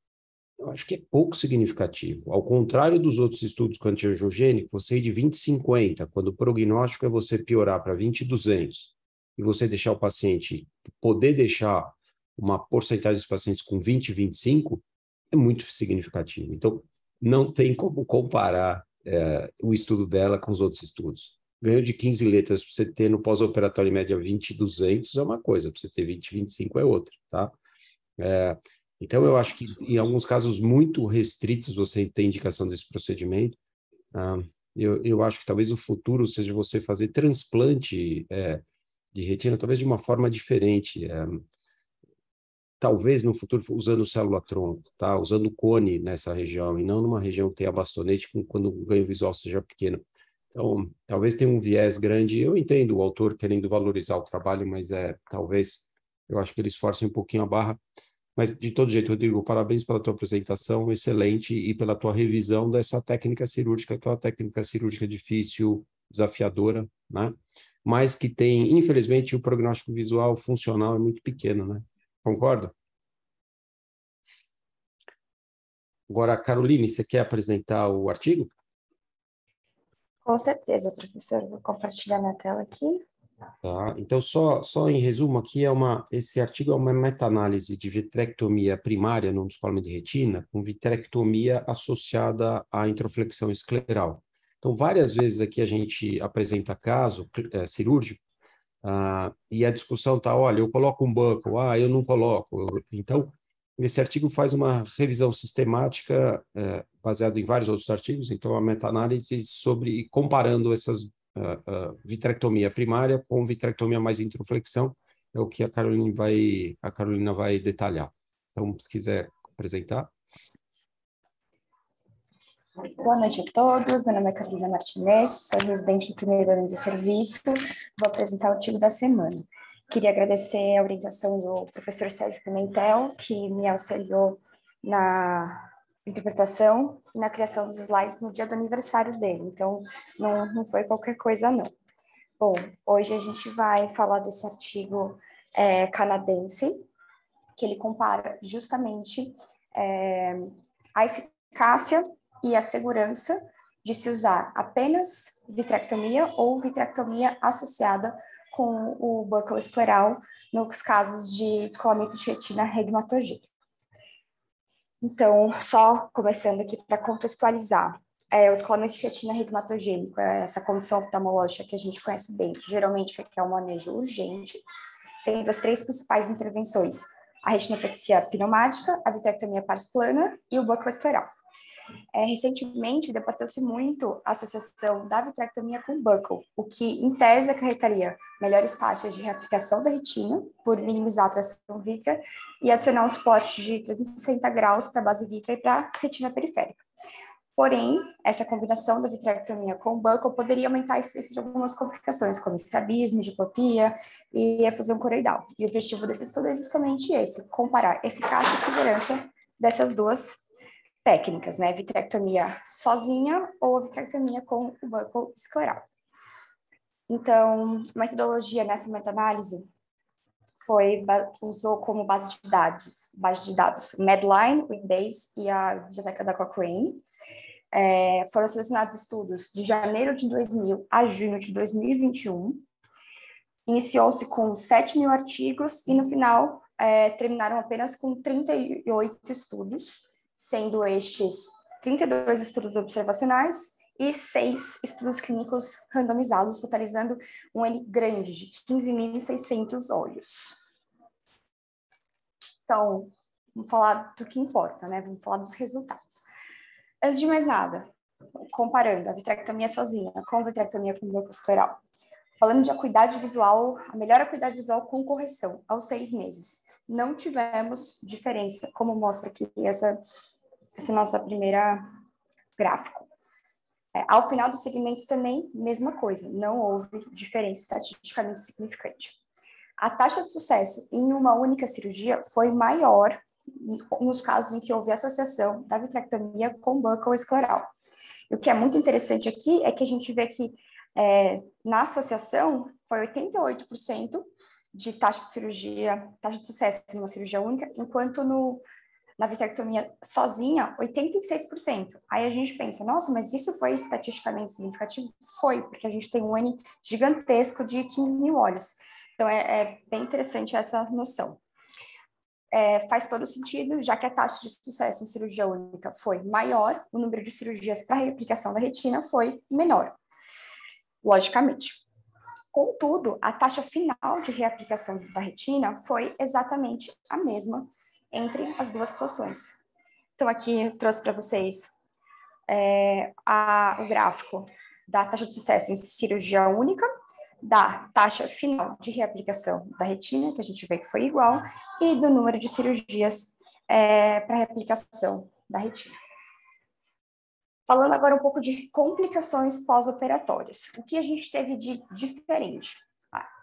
eu acho que é pouco significativo. Ao contrário dos outros estudos com antiangiogênico, você ir de 20/50, quando o prognóstico é você piorar para 20/200, e você deixar o paciente, poder deixar uma porcentagem dos pacientes com 20/25, é muito significativo. Então, não tem como comparar o estudo dela com os outros estudos. Ganho de 15 letras para você ter no pós-operatório em média 20/200 é uma coisa, para você ter 20/25 é outra, tá? Então, eu acho que em alguns casos muito restritos você tem indicação desse procedimento. Eu acho que talvez o futuro seja você fazer transplante de retina, talvez de uma forma diferente. Talvez no futuro usando célula-tronco, tá? Usando cone nessa região, e não numa região que tenha bastonete, quando o ganho visual seja pequeno. Então, talvez tenha um viés grande. Eu entendo o autor querendo valorizar o trabalho, mas talvez eu acho que ele esforce um pouquinho a barra. Mas, de todo jeito, Rodrigo, parabéns pela tua apresentação, excelente, e pela tua revisão dessa técnica cirúrgica, que é uma técnica cirúrgica difícil, desafiadora, né? Mas que tem, infelizmente, o prognóstico visual funcional é muito pequeno, né? Concorda? Agora, Caroline, você quer apresentar o artigo? Com certeza, professor. Vou compartilhar minha tela aqui. Tá. Então, só em resumo aqui, esse artigo é uma meta-análise de vitrectomia primária no descolamento de retina, com vitrectomia associada à introflexão escleral. Então, várias vezes aqui a gente apresenta caso cirúrgico, e a discussão está, olha, eu coloco um buckle, eu não coloco. Então, esse artigo faz uma revisão sistemática, baseado em vários outros artigos, então a meta-análise sobre, comparando essas vitrectomia primária com vitrectomia mais introflexão, é o que a Carolina vai detalhar. Então, se quiser apresentar. Boa noite a todos, meu nome é Carolina Martinez, sou residente do primeiro ano de serviço, vou apresentar o artigo da semana. Queria agradecer a orientação do professor Sérgio Pimentel, que me auxiliou na interpretação e na criação dos slides no dia do aniversário dele, então não foi qualquer coisa, não. Bom, hoje a gente vai falar desse artigo canadense, que ele compara justamente a eficácia e a segurança de se usar apenas vitrectomia ou vitrectomia associada com o buccal escleral nos casos de descolamento de retina regmatogênica. Então, só começando aqui para contextualizar, o descolamento de retina regmatogênico é essa condição oftalmológica que a gente conhece bem, que geralmente requer um manejo urgente, sendo as 3 principais intervenções: a retinopexia pneumática, a vitrectomia parsplana e o buccal escleral. Recentemente, debateu-se muito a associação da vitrectomia com buccal, o que, em tese, acarretaria melhores taxas de reaplicação da retina, por minimizar a tração vítrea, e adicionar um suporte de 360 graus para a base vítrea e para a retina periférica. Porém, essa combinação da vitrectomia com buccal poderia aumentar a incidência de algumas complicações, como estrabismo, diplopia e efusão coroidal. E o objetivo desse estudo é justamente esse: comparar eficácia e segurança dessas duas técnicas, né? Vitrectomia sozinha ou vitrectomia com o buccal escleral. Então, a metodologia nessa meta-análise usou como base de dados o Medline, o Embase e a biblioteca da Cochrane. Foram selecionados estudos de janeiro de 2000 a junho de 2021. Iniciou-se com 7.000 artigos e, no final, terminaram apenas com 38 estudos, sendo estes 32 estudos observacionais e 6 estudos clínicos randomizados, totalizando um N grande de 15.600 olhos. Então, vamos falar do que importa, né? Vamos falar dos resultados. Antes de mais nada, comparando a vitrectomia sozinha com a vitrectomia com bulbo escleral, falando de acuidade visual, a melhor acuidade visual com correção aos 6 meses. Não tivemos diferença, como mostra aqui essa nossa primeira gráfico. Ao final do segmento também, mesma coisa, não houve diferença estatisticamente significante. A taxa de sucesso em uma única cirurgia foi maior nos casos em que houve associação da vitrectomia com buccal escleral. E o que é muito interessante aqui é que a gente vê que na associação foi 88% de taxa de sucesso numa cirurgia única, enquanto na vitrectomia sozinha, 86%. Aí a gente pensa, nossa, mas isso foi estatisticamente significativo? Foi, porque a gente tem um N gigantesco de 15.000 olhos. Então, é bem interessante essa noção. Faz todo sentido, já que a taxa de sucesso em cirurgia única foi maior, o número de cirurgias para reaplicação da retina foi menor, logicamente. Contudo, a taxa final de reaplicação da retina foi exatamente a mesma entre as duas situações. Então, aqui eu trouxe para vocês o gráfico da taxa de sucesso em cirurgia única, da taxa final de reaplicação da retina, que a gente vê que foi igual, e do número de cirurgias para reaplicação da retina. Falando agora um pouco de complicações pós-operatórias. O que a gente teve de diferente?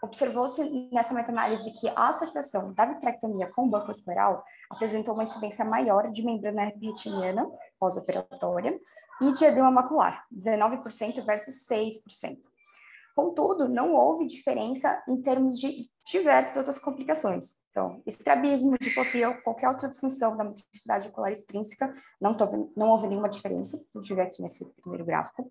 Observou-se nessa meta-análise que a associação da vitrectomia com buccal escleral apresentou uma incidência maior de membrana retiniana pós-operatória e de edema macular, 19% versus 6%. Contudo, não houve diferença em termos de diversas outras complicações. Então, estrabismo, diplopia ou qualquer outra disfunção da motricidade ocular extrínseca, não houve nenhuma diferença, a gente vê aqui nesse primeiro gráfico.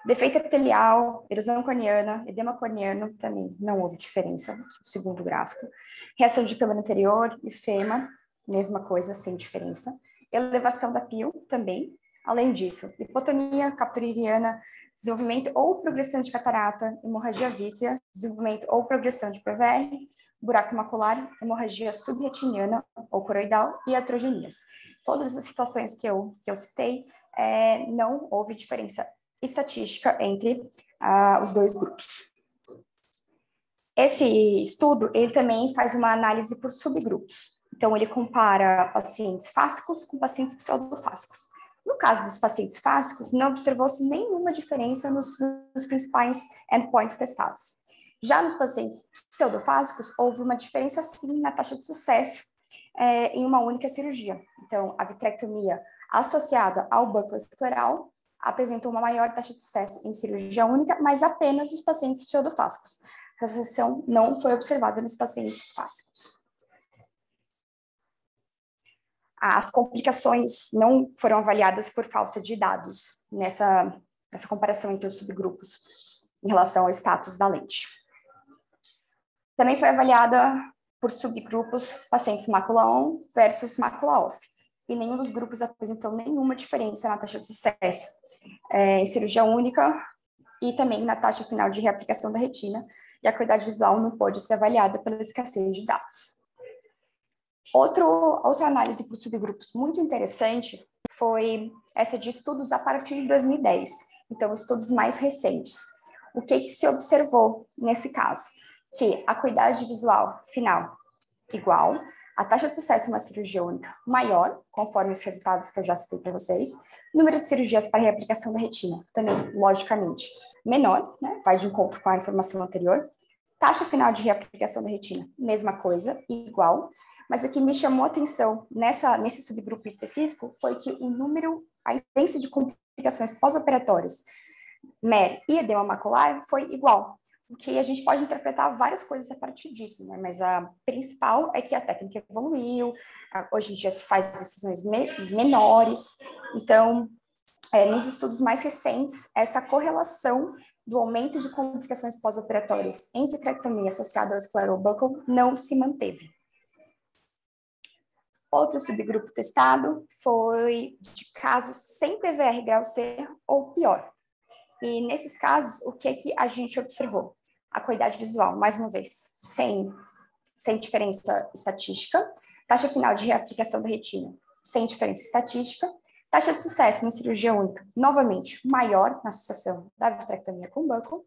Defeito epitelial, erosão corneana, edema corneano, também não houve diferença, no segundo gráfico. Reação de câmara anterior, efema, mesma coisa, sem diferença. Elevação da pio, também. Além disso, hipotonia, captura iriana, desenvolvimento ou progressão de catarata, hemorragia vítrea, desenvolvimento ou progressão de PVR, buraco macular, hemorragia subretiniana ou coroidal e atrogenias. Todas as situações que eu citei, não houve diferença estatística entre os dois grupos. Esse estudo, ele também faz uma análise por subgrupos. Então, ele compara pacientes fásicos com pacientes pseudofásicos. No caso dos pacientes fásicos, não observou-se nenhuma diferença nos principais endpoints testados. Já nos pacientes pseudofásicos, houve uma diferença, sim, na taxa de sucesso em uma única cirurgia. Então, a vitrectomia associada ao buccal escleral apresentou uma maior taxa de sucesso em cirurgia única, mas apenas nos pacientes pseudofásicos. A associação não foi observada nos pacientes fásicos. As complicações não foram avaliadas por falta de dados nessa comparação entre os subgrupos em relação ao status da lente. Também foi avaliada por subgrupos pacientes mácula on versus mácula off, e nenhum dos grupos apresentou nenhuma diferença na taxa de sucesso em cirurgia única e também na taxa final de reaplicação da retina, e a acuidade visual não pôde ser avaliada pela escassez de dados. Outra análise por subgrupos muito interessante foi essa de estudos a partir de 2010, então estudos mais recentes. O que se observou nesse caso? Que a acuidade visual final igual, a taxa de sucesso numa cirurgia única maior, conforme os resultados que eu já citei para vocês, número de cirurgias para reaplicação da retina também, logicamente, menor, né? Vai de encontro com a informação anterior. Taxa final de reaplicação da retina, mesma coisa, igual, mas o que me chamou a atenção nesse subgrupo específico foi que a incidência de complicações pós-operatórias, MER e edema macular foi igual. que a gente pode interpretar várias coisas a partir disso, né? Mas a principal é que a técnica evoluiu, hoje em dia se faz decisões menores, então, nos estudos mais recentes, essa correlação do aumento de complicações pós-operatórias em vitrectomia associada ao esclerobuckle não se manteve. Outro subgrupo testado foi de casos sem PVR grau C ou pior. E nesses casos, o que a gente observou? Acuidade visual, mais uma vez, sem diferença estatística. Taxa final de reaplicação da retina, sem diferença estatística. Taxa de sucesso na cirurgia única, novamente, maior na associação da vitrectomia com buckle.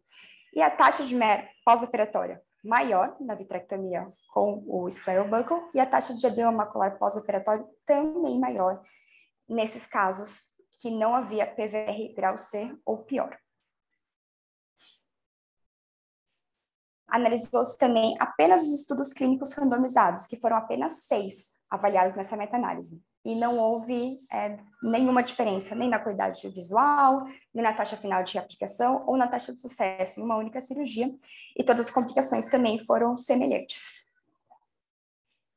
E a taxa de MER pós-operatória, maior na vitrectomia com o sclerobuckle. E a taxa de edema macular pós-operatório também maior nesses casos que não havia PVR grau C ou pior. Analisou-se também apenas os estudos clínicos randomizados, que foram apenas 6 avaliados nessa meta-análise. E não houve nenhuma diferença, nem na acuidade visual, nem na taxa final de reaplicação, ou na taxa de sucesso em uma única cirurgia, e todas as complicações também foram semelhantes.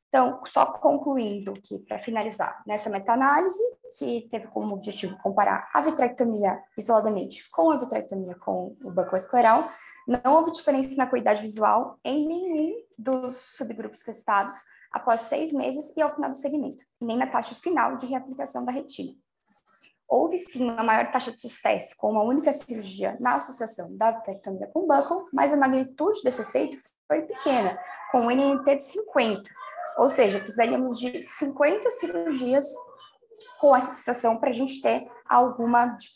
Então, só concluindo aqui, para finalizar, nessa meta-análise, que teve como objetivo comparar a vitrectomia isoladamente com a vitrectomia com o buckle escleral, não houve diferença na acuidade visual em nenhum dos subgrupos testados após 6 meses e ao final do segmento, nem na taxa final de reaplicação da retina. Houve, sim, uma maior taxa de sucesso com uma única cirurgia na associação da vitrectomia com buckle, mas a magnitude desse efeito foi pequena, com um NNT de 50. Ou seja, precisaríamos de 50 cirurgias com essa associação para a gente ter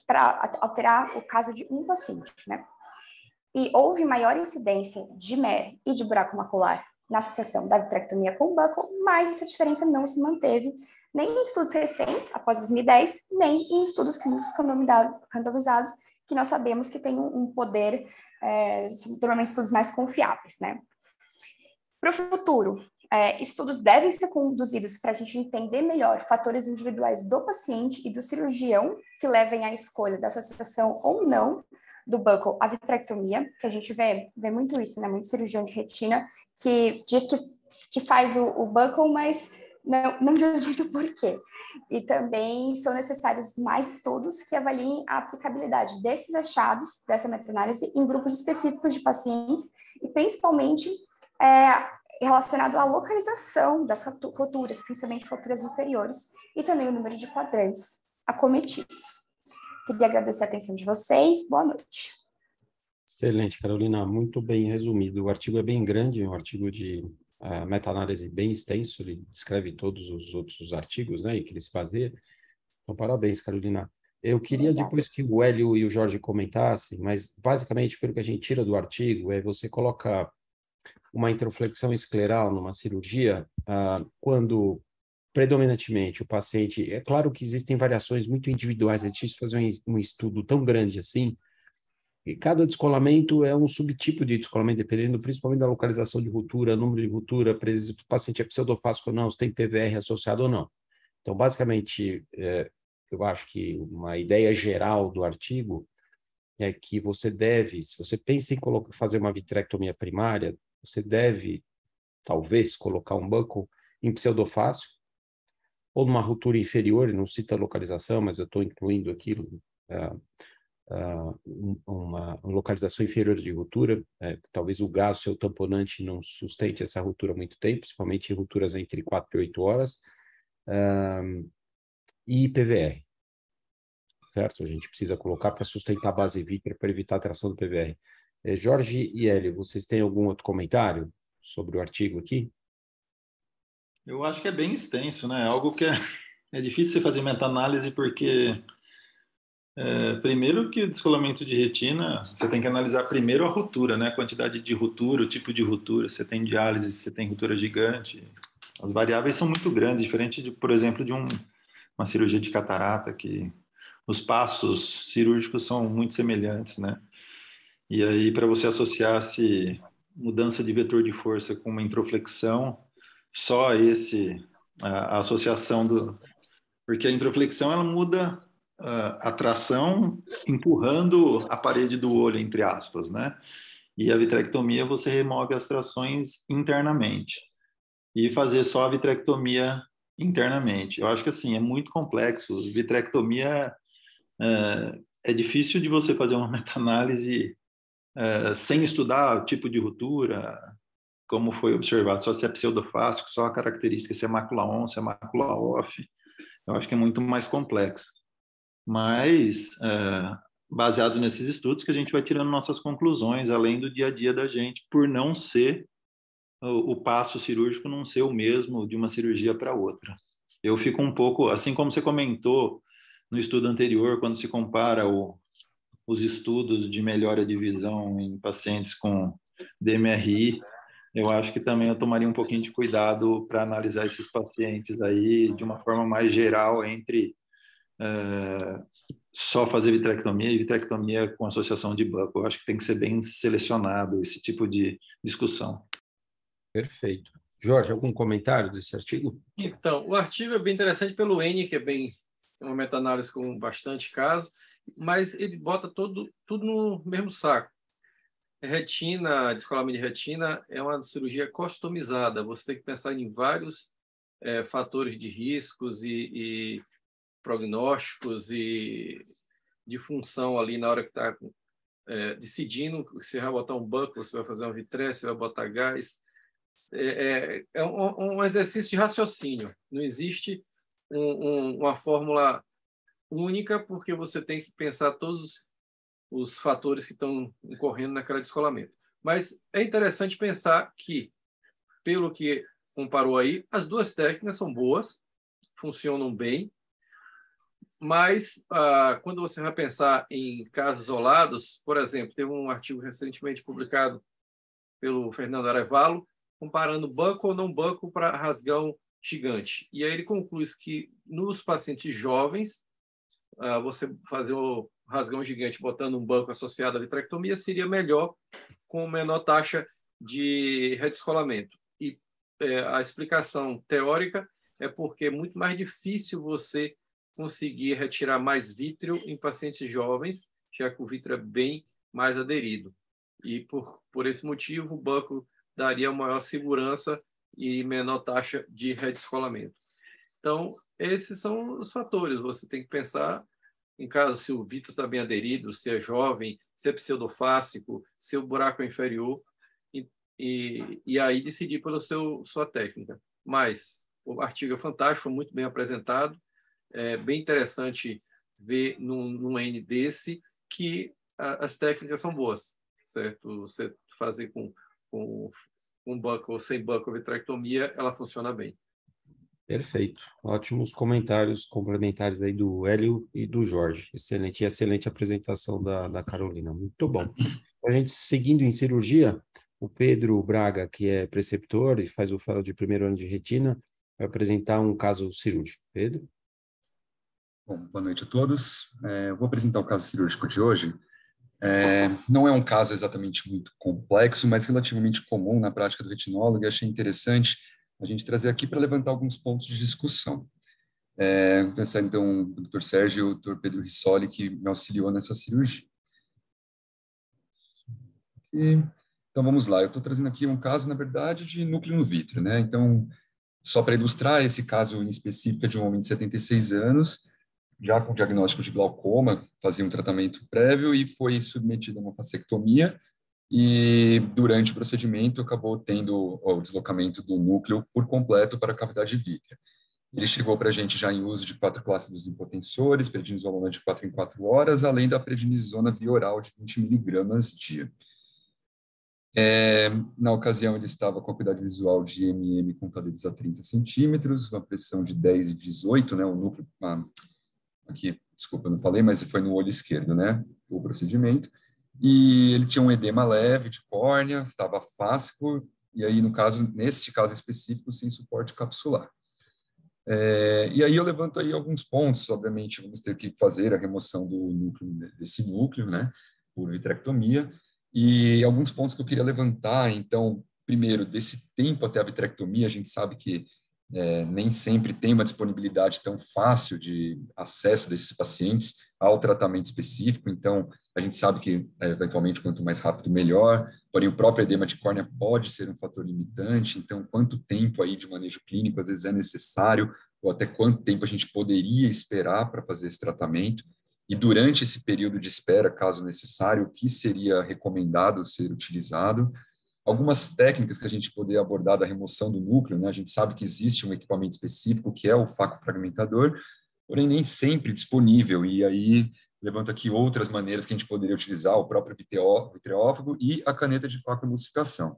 para alterar o caso de um paciente, né? E houve maior incidência de MER e de buraco macular na associação da vitrectomia com buckle, mas essa diferença não se manteve nem em estudos recentes, após 2010, nem em estudos clínicos randomizados, que nós sabemos que tem um poder, normalmente estudos mais confiáveis, né? Para o futuro, estudos devem ser conduzidos para a gente entender melhor fatores individuais do paciente e do cirurgião que levem à escolha da associação ou não do buckle à vitrectomia, que a gente vê muito isso, né? Muito cirurgião de retina que diz que faz o buckle, mas não diz muito o porquê. E também são necessários mais estudos que avaliem a aplicabilidade desses achados, dessa meta-análise, em grupos específicos de pacientes e principalmente relacionado à localização das roturas, principalmente roturas inferiores, e também o número de quadrantes acometidos. Queria agradecer a atenção de vocês. Boa noite. Excelente, Carolina. Muito bem resumido. O artigo é bem grande, é um artigo de meta-análise bem extenso, ele descreve todos os outros artigos, né, em que ele se baseia. Então, parabéns, Carolina. Eu queria depois que o Hélio e o Jorge comentassem, mas basicamente, pelo que a gente tira do artigo, você coloca uma introflexão escleral numa cirurgia, quando predominantemente o paciente... É claro que existem variações muito individuais, é difícil fazer um estudo tão grande assim, e cada descolamento é um subtipo de descolamento, dependendo principalmente da localização de ruptura, número de ruptura, se o paciente é pseudofásico ou não, se tem PVR associado ou não. Então, basicamente, eu acho que uma ideia geral do artigo é que você deve, se você pensa em fazer uma vitrectomia primária, você deve, talvez, colocar um buckle em pseudofásico, ou numa ruptura inferior, não cita a localização, mas eu estou incluindo aqui uma localização inferior de ruptura, talvez o gás, o seu tamponante, não sustente essa ruptura há muito tempo, principalmente em rupturas entre 4 e 8 horas, e PVR, certo? A gente precisa colocar para sustentar a base vítrea, para evitar a tração do PVR. Jorge e Hélio, vocês têm algum outro comentário sobre o artigo aqui? Eu acho que é bem extenso, né? Algo que é difícil você fazer meta-análise porque, primeiro que o descolamento de retina, você tem que analisar primeiro a ruptura, né? A quantidade de ruptura, o tipo de ruptura, você tem diálise, você tem ruptura gigante. As variáveis são muito grandes, diferente, por exemplo, de uma cirurgia de catarata, que os passos cirúrgicos são muito semelhantes, né? E aí, para você associar mudança de vetor de força com uma introflexão, só a associação porque a introflexão ela muda a tração empurrando a parede do olho, entre aspas, né? E a vitrectomia você remove as trações internamente. E fazer só a vitrectomia internamente. Eu acho que assim, é muito complexo. Vitrectomia é difícil de você fazer uma meta-análise sem estudar o tipo de ruptura, como foi observado, só se é pseudofásico, só a característica, se é mácula on, se é mácula off. Eu acho que é muito mais complexo. Mas, baseado nesses estudos, que a gente vai tirando nossas conclusões, além do dia a dia da gente, por não ser, o passo cirúrgico não ser o mesmo de uma cirurgia para outra. Eu fico um pouco, assim como você comentou no estudo anterior, quando se compara os estudos de melhora de visão em pacientes com DMRI, eu acho que também eu tomaria um pouquinho de cuidado para analisar esses pacientes aí de uma forma mais geral, entre só fazer vitrectomia e vitrectomia com associação de buccal. Eu acho que tem que ser bem selecionado esse tipo de discussão. Perfeito. Jorge, algum comentário desse artigo? Então, o artigo é bem interessante pelo N, que é uma meta-análise com bastante casos, mas ele bota tudo no mesmo saco. Retina, descolamento de retina é uma cirurgia customizada. Você tem que pensar em vários fatores de riscos e prognósticos e de função ali na hora que está decidindo se você vai botar um buccal, se vai fazer uma vitré, se vai botar gás. É um exercício de raciocínio. Não existe uma fórmula única, porque você tem que pensar todos os fatores que estão incorrendo naquele descolamento. Mas é interessante pensar que, pelo que comparou aí, as duas técnicas são boas, funcionam bem, mas quando você vai pensar em casos isolados, por exemplo, teve um artigo recentemente publicado pelo Fernando Arevalo, comparando buccal ou não buccal para rasgão gigante. E aí ele conclui que nos pacientes jovens, você fazer o rasgão gigante botando um buccal associado à vitrectomia seria melhor, com menor taxa de redescolamento. E a explicação teórica é porque é muito mais difícil você conseguir retirar mais vítreo em pacientes jovens, já que o vítreo é bem mais aderido. E por esse motivo, o buccal daria maior segurança e menor taxa de redescolamento. Então, esses são os fatores. Você tem que pensar, em caso se o vítreo está bem aderido, se é jovem, se é pseudofásico, se o buraco é inferior, e aí decidir pela sua técnica. Mas o artigo é fantástico, foi muito bem apresentado, é bem interessante ver num N desse que as técnicas são boas, certo? Você fazer com buccal ou sem buccal vitrectomia, ela funciona bem. Perfeito. Ótimos comentários complementares aí do Hélio e do Jorge. Excelente apresentação da Carolina. Muito bom. A gente, seguindo em cirurgia, o Pedro Braga, que é preceptor e faz o fellow de primeiro ano de retina, vai apresentar um caso cirúrgico. Pedro? Bom, boa noite a todos. Eu vou apresentar o caso cirúrgico de hoje. Não é um caso exatamente muito complexo, mas relativamente comum na prática do retinólogo, e achei interessante a gente trazer aqui para levantar alguns pontos de discussão. Vou pensar, então, o Dr. Sérgio e o Dr. Pedro Rissoli, que me auxiliou nessa cirurgia. Então, vamos lá. Eu estou trazendo aqui um caso, na verdade, de núcleo no vítreo, né? Então, só para ilustrar, esse caso em específico é de um homem de 76 anos, já com diagnóstico de glaucoma, fazia um tratamento prévio e foi submetido a uma fasectomia, e durante o procedimento acabou tendo o deslocamento do núcleo por completo para a cavidade vítrea. Ele chegou para a gente já em uso de 4 classes dos hipotensores, prednisona de 4 em 4 horas, além da prednisona via oral de 20 miligramas dia. Na ocasião, ele estava com a acuidade visual de MM com cadetes a 30 centímetros, uma pressão de 10 e 18, né, o núcleo... Aqui, desculpa, não falei, mas foi no olho esquerdo, né, o procedimento. E ele tinha um edema leve de córnea, estava fáscico, e aí, neste caso específico, sem suporte capsular. E aí eu levanto aí alguns pontos, obviamente, vamos ter que fazer a remoção desse núcleo, né, por vitrectomia, e alguns pontos que eu queria levantar, então, primeiro, desse tempo até a vitrectomia, a gente sabe que nem sempre tem uma disponibilidade tão fácil de acesso desses pacientes ao tratamento específico, então a gente sabe que, eventualmente, quanto mais rápido, melhor, porém o próprio edema de córnea pode ser um fator limitante, então quanto tempo aí de manejo clínico às vezes é necessário, ou até quanto tempo a gente poderia esperar para fazer esse tratamento, e durante esse período de espera, caso necessário, o que seria recomendado ser utilizado. Algumas técnicas que a gente poderia abordar da remoção do núcleo, né? A gente sabe que existe um equipamento específico, que é o facofragmentador, porém nem sempre disponível, e aí levanto aqui outras maneiras que a gente poderia utilizar, o próprio vitreófago e a caneta de facoemulsificação.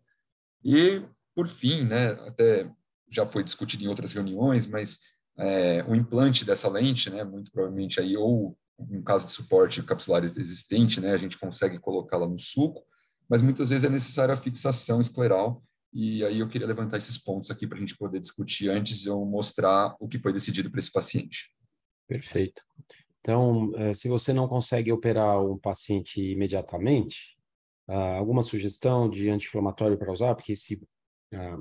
E, por fim, né, até já foi discutido em outras reuniões, mas o implante dessa lente, né, muito provavelmente aí, ou um caso de suporte capsular existente, né, a gente consegue colocá-la no sulco, mas muitas vezes é necessária a fixação escleral, e aí eu queria levantar esses pontos aqui para a gente poder discutir antes de eu mostrar o que foi decidido para esse paciente. Perfeito. Então, se você não consegue operar um paciente imediatamente, alguma sugestão de anti-inflamatório para usar? Porque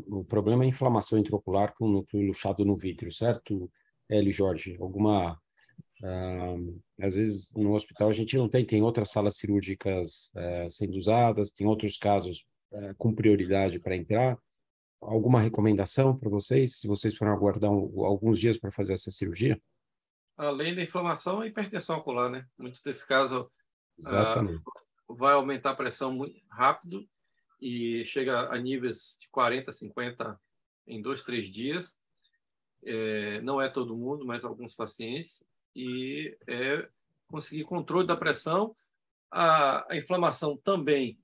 o problema é a inflamação intraocular com o núcleo luxado no vítreo, certo, Hélio Jorge? Às vezes no hospital a gente não tem outras salas cirúrgicas sendo usadas, tem outros casos com prioridade para entrar. Alguma recomendação para vocês, se vocês forem aguardar alguns dias para fazer essa cirurgia? Além da inflamação, a hipertensão ocular, né? Muitos desses casos Exatamente. Vai aumentar a pressão muito rápido e chega a níveis de 40, 50 em 2, 3 dias. Não é todo mundo, mas alguns pacientes. E conseguir controle da pressão. A inflamação também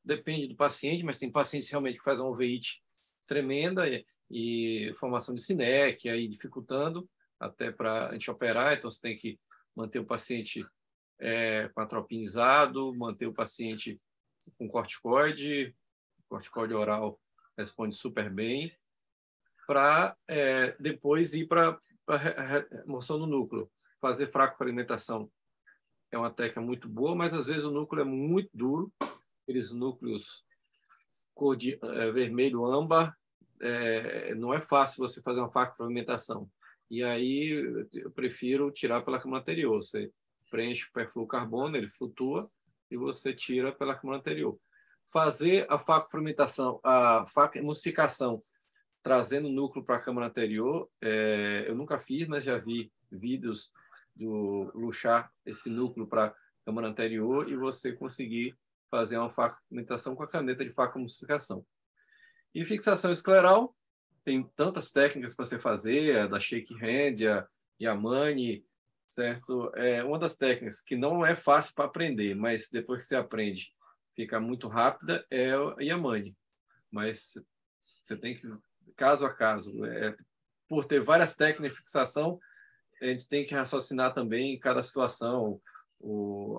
depende do paciente, mas tem pacientes realmente que fazem uma uveíte tremenda e formação de sinéquia, aí dificultando até para a gente operar. Então, você tem que manter o paciente patropinizado, manter o paciente com corticoide oral responde super bem, para depois ir para a remoção do núcleo. Fazer fracofragmentação é uma técnica muito boa, mas às vezes o núcleo é muito duro, aqueles núcleos cor de vermelho âmbar, não é fácil você fazer uma fracofragmentação. E aí eu prefiro tirar pela câmara anterior. Você preenche o perfluorocarbono, ele flutua, e você tira pela câmara anterior. Fazer a facofragmentação, a facoemulsificação, trazendo o núcleo para a câmara anterior, eu nunca fiz, mas já vi vídeos do luxar esse núcleo para a câmara anterior e você conseguir fazer uma facofragmentação com a caneta de facoemulsificação. E fixação escleral, tem tantas técnicas para você fazer, a da shake hand, a Yamane, certo? Uma das técnicas que não é fácil para aprender, mas depois que você aprende, fica muito rápida, é a Yamane. Mas você tem que, caso a caso, por ter várias técnicas de fixação, a gente tem que raciocinar também em cada situação,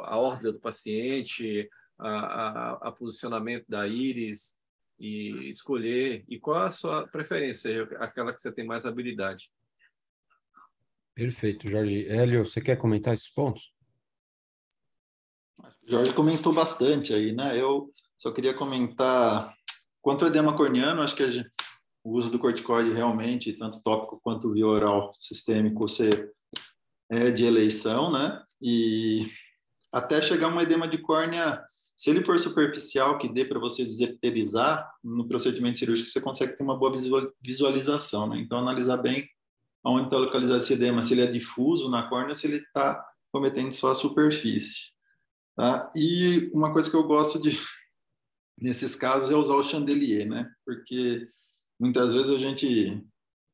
a órbita do paciente, a posicionamento da íris, e escolher, e qual a sua preferência, aquela que você tem mais habilidade. Perfeito, Jorge. Hélio, você quer comentar esses pontos? O Jorge comentou bastante aí, né? Eu só queria comentar, quanto ao edema corneano, acho que o uso do corticoide realmente, tanto tópico quanto via oral sistêmico, é de eleição, né? E até chegar um edema de córnea, se ele for superficial, que dê para você desepiterizar, no procedimento cirúrgico você consegue ter uma boa visualização, né? Então, analisar bem onde está localizado esse edema, se ele é difuso na córnea, se ele está cometendo só a superfície. Tá? E uma coisa que eu gosto nesses casos é usar o chandelier, né? Porque muitas vezes a gente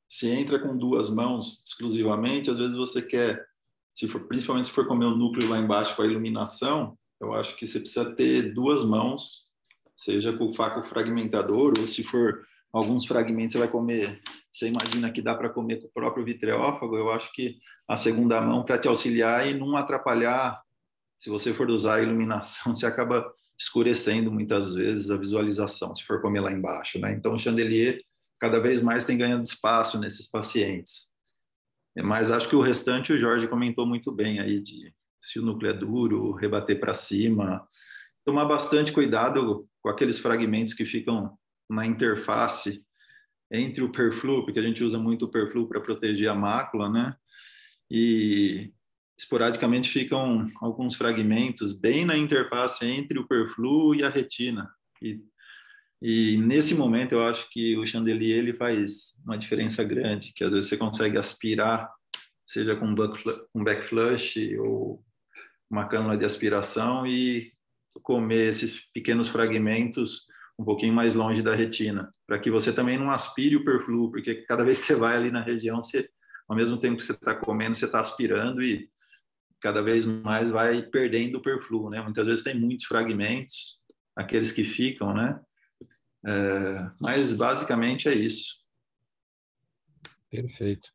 se entra com 2 mãos exclusivamente, às vezes você quer, principalmente se for comer o núcleo lá embaixo com a iluminação, eu acho que você precisa ter 2 mãos, seja com o facofragmentador, ou se for alguns fragmentos você vai comer, você imagina que dá para comer com o próprio vitreófago, eu acho que a segunda mão para te auxiliar e não atrapalhar, se você for usar a iluminação, você acaba escurecendo muitas vezes a visualização, se for comer lá embaixo, né? Então o chandelier cada vez mais tem ganhando espaço nesses pacientes. Mas acho que o restante o Jorge comentou muito bem aí, de se o núcleo é duro, rebater para cima, tomar bastante cuidado com aqueles fragmentos que ficam na interface entre o perflu, porque a gente usa muito o perflu para proteger a mácula, né? E esporadicamente ficam alguns fragmentos bem na interface entre o perflu e a retina. E nesse momento eu acho que o chandelier ele faz uma diferença grande, que às vezes você consegue aspirar, seja com um back flush ou uma cânula de aspiração e comer esses pequenos fragmentos um pouquinho mais longe da retina, para que você também não aspire o perflu, porque cada vez que você vai ali na região, você, ao mesmo tempo que você está comendo, você está aspirando e cada vez mais vai perdendo o perflu, né? Muitas vezes tem muitos fragmentos, aqueles que ficam, né? Mas basicamente é isso. Perfeito.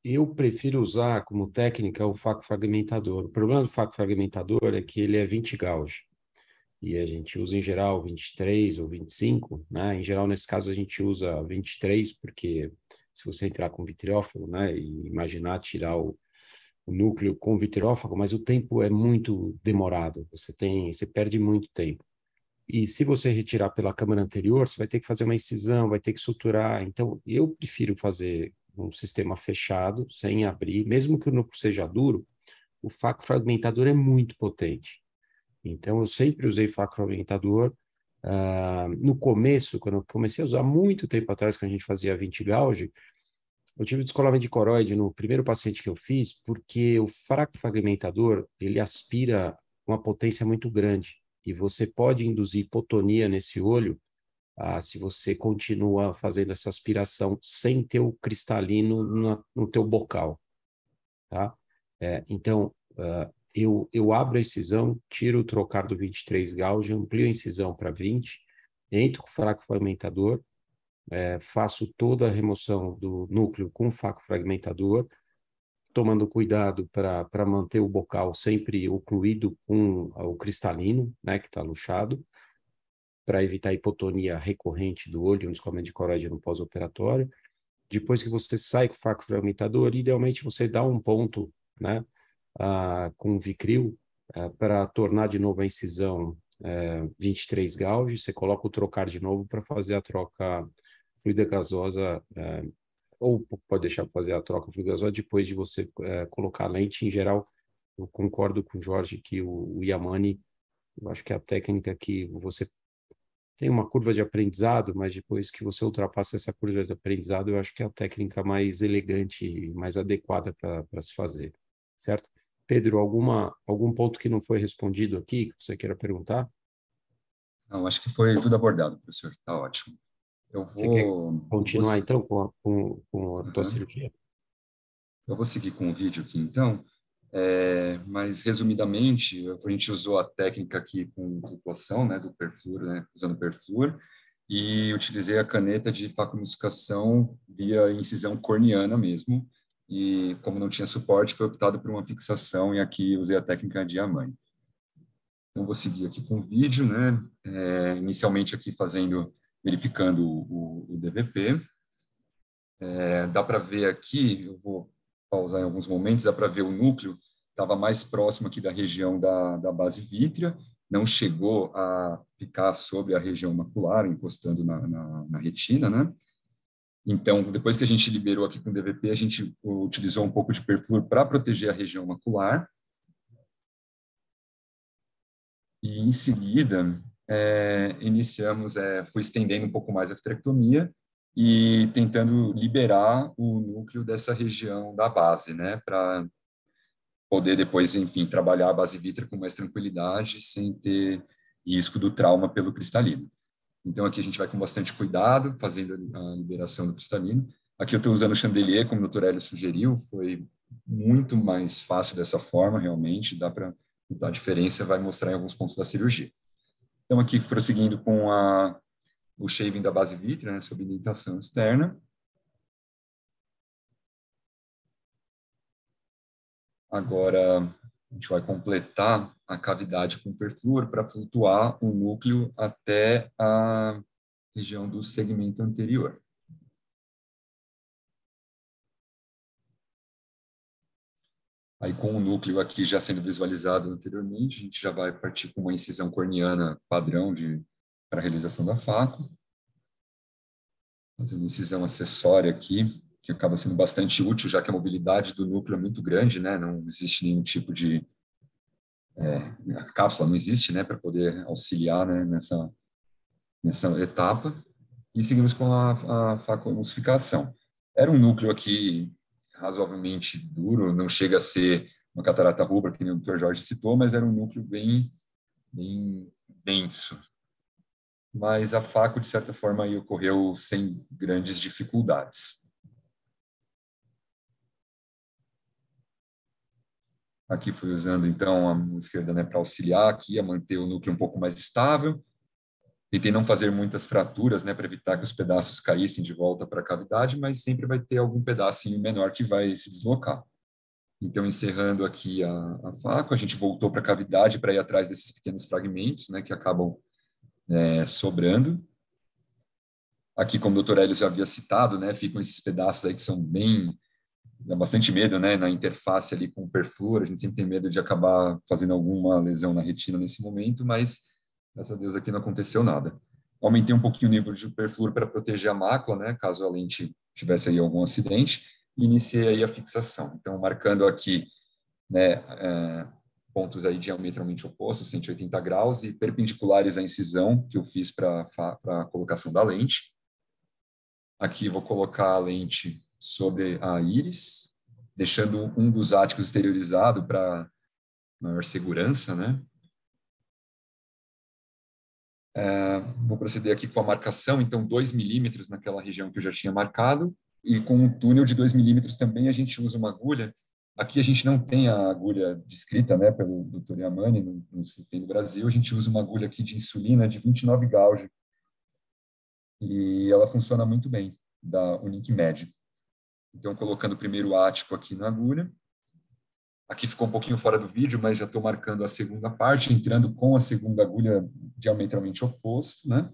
Eu prefiro usar como técnica o faco fragmentador. O problema do faco fragmentador é que ele é 20 gauge. E a gente usa em geral 23 ou 25, né? Em geral, nesse caso, a gente usa 23, porque se você entrar com vitreófago, né, e imaginar tirar o núcleo com vitreófago, mas o tempo é muito demorado, você perde muito tempo. E se você retirar pela câmara anterior, você vai ter que fazer uma incisão, vai ter que suturar. Então, eu prefiro fazer um sistema fechado, sem abrir, mesmo que o núcleo seja duro, o faco fragmentador é muito potente. Então, eu sempre usei faco fragmentador. No começo, quando eu comecei a usar muito tempo atrás, quando a gente fazia 20 gauge, eu tive descolamento de coroide no primeiro paciente que eu fiz, porque o faco fragmentador, ele aspira uma potência muito grande. E você pode induzir hipotonia nesse olho se você continua fazendo essa aspiração sem ter o cristalino no teu bocal, tá? Então, eu abro a incisão, tiro o trocar do 23 gauge, amplio a incisão para 20, entro com o faco fragmentador, faço toda a remoção do núcleo com o faco fragmentador, tomando cuidado para manter o bocal sempre ocluído com o cristalino, né, que está luxado, para evitar a hipotonia recorrente do olho, no descolamento de coroide no pós-operatório. Depois que você sai com o faco fragmentador, idealmente você dá um ponto, né, com Vicril, para tornar de novo a incisão 23 gauge, você coloca o trocar de novo para fazer a troca fluida gasosa, ou pode deixar para fazer a troca fluida gasosa depois de você colocar a lente. Em geral, eu concordo com o Jorge que o Yamane, eu acho que é a técnica que você tem uma curva de aprendizado, mas depois que você ultrapassa essa curva de aprendizado, eu acho que é a técnica mais elegante e mais adequada para se fazer, certo? Pedro, algum ponto que não foi respondido aqui, que você queira perguntar? Não, acho que foi tudo abordado, professor. Está ótimo. Você quer continuar, então, com a tua cirurgia? Eu vou seguir com o vídeo aqui, então. Mas, resumidamente, a gente usou a técnica aqui com flutuação, né, do perfluor, né, usando perfluor, e utilizei a caneta de facoemulsificação via incisão corneana mesmo, e como não tinha suporte, foi optado por uma fixação, e aqui usei a técnica de Yamane. Então, vou seguir aqui com o vídeo, né, inicialmente aqui verificando o DVP. Dá para ver aqui, eu vou pausar em alguns momentos, dá para ver o núcleo estava mais próximo aqui da região da base vítrea, não chegou a ficar sobre a região macular, encostando na retina, né? Então, depois que a gente liberou aqui com o DVP, a gente utilizou um pouco de perfluor para proteger a região macular. E, em seguida, fui estendendo um pouco mais a vitrectomia e tentando liberar o núcleo dessa região da base, né, para poder depois, enfim, trabalhar a base vítrea com mais tranquilidade, sem ter risco do trauma pelo cristalino. Então, aqui a gente vai com bastante cuidado, fazendo a liberação do cristalino. Aqui eu estou usando o chandelier, como o Dr. Hélio sugeriu, foi muito mais fácil dessa forma, realmente, dá para notar a diferença, vai mostrar em alguns pontos da cirurgia. Então, aqui, prosseguindo com o shaving da base vítrea, né, sob indentação externa. Agora, a gente vai completar a cavidade com perfluor para flutuar o núcleo até a região do segmento anterior. Aí, com o núcleo aqui já sendo visualizado anteriormente, a gente já vai partir com uma incisão corneana padrão para a realização da faco. fazer uma incisão acessória aqui, que acaba sendo bastante útil, já que a mobilidade do núcleo é muito grande, né? Não existe nenhum tipo de... a cápsula não existe, né? Para poder auxiliar, né? nessa etapa. E seguimos com a facoemulsificação. Era um núcleo aqui razoavelmente duro, não chega a ser uma catarata rubra, que nem o Dr. Jorge citou, mas era um núcleo bem denso. Mas a faco, de certa forma, aí ocorreu sem grandes dificuldades. Aqui fui usando, então, a mão esquerda, né, para auxiliar aqui, a manter o núcleo um pouco mais estável. Tentei não fazer muitas fraturas, né, para evitar que os pedaços caíssem de volta para a cavidade, mas sempre vai ter algum pedacinho menor que vai se deslocar. Então, encerrando aqui a faco, a gente voltou para a cavidade para ir atrás desses pequenos fragmentos, né, que acabam sobrando. Aqui, como o Dr. Hélio já havia citado, né, ficam esses pedaços aí que são dá bastante medo, né, na interface ali com o perfluor. A gente sempre tem medo de acabar fazendo alguma lesão na retina nesse momento, mas, graças a Deus, aqui não aconteceu nada. Aumentei um pouquinho o nível de perfluor para proteger a mácula, né, caso a lente tivesse aí algum acidente, e iniciei aí a fixação. Então, marcando aqui, né, pontos aí diametralmente opostos, 180 graus, e perpendiculares à incisão que eu fiz para a colocação da lente. Aqui vou colocar a lente sobre a íris, deixando um dos áticos exteriorizado para maior segurança, né? Vou proceder aqui com a marcação, então 2 milímetros naquela região que eu já tinha marcado, e com um túnel de 2 milímetros também a gente usa uma agulha. Aqui a gente não tem a agulha descrita, né, pelo Dr. Yamane, não se tem no Brasil. A gente usa uma agulha aqui de insulina de 29 gauge, e ela funciona muito bem, da Unicmed. Então, colocando o primeiro ático aqui na agulha. Aqui ficou um pouquinho fora do vídeo, mas já estou marcando a segunda parte, entrando com a segunda agulha diametralmente oposto, né?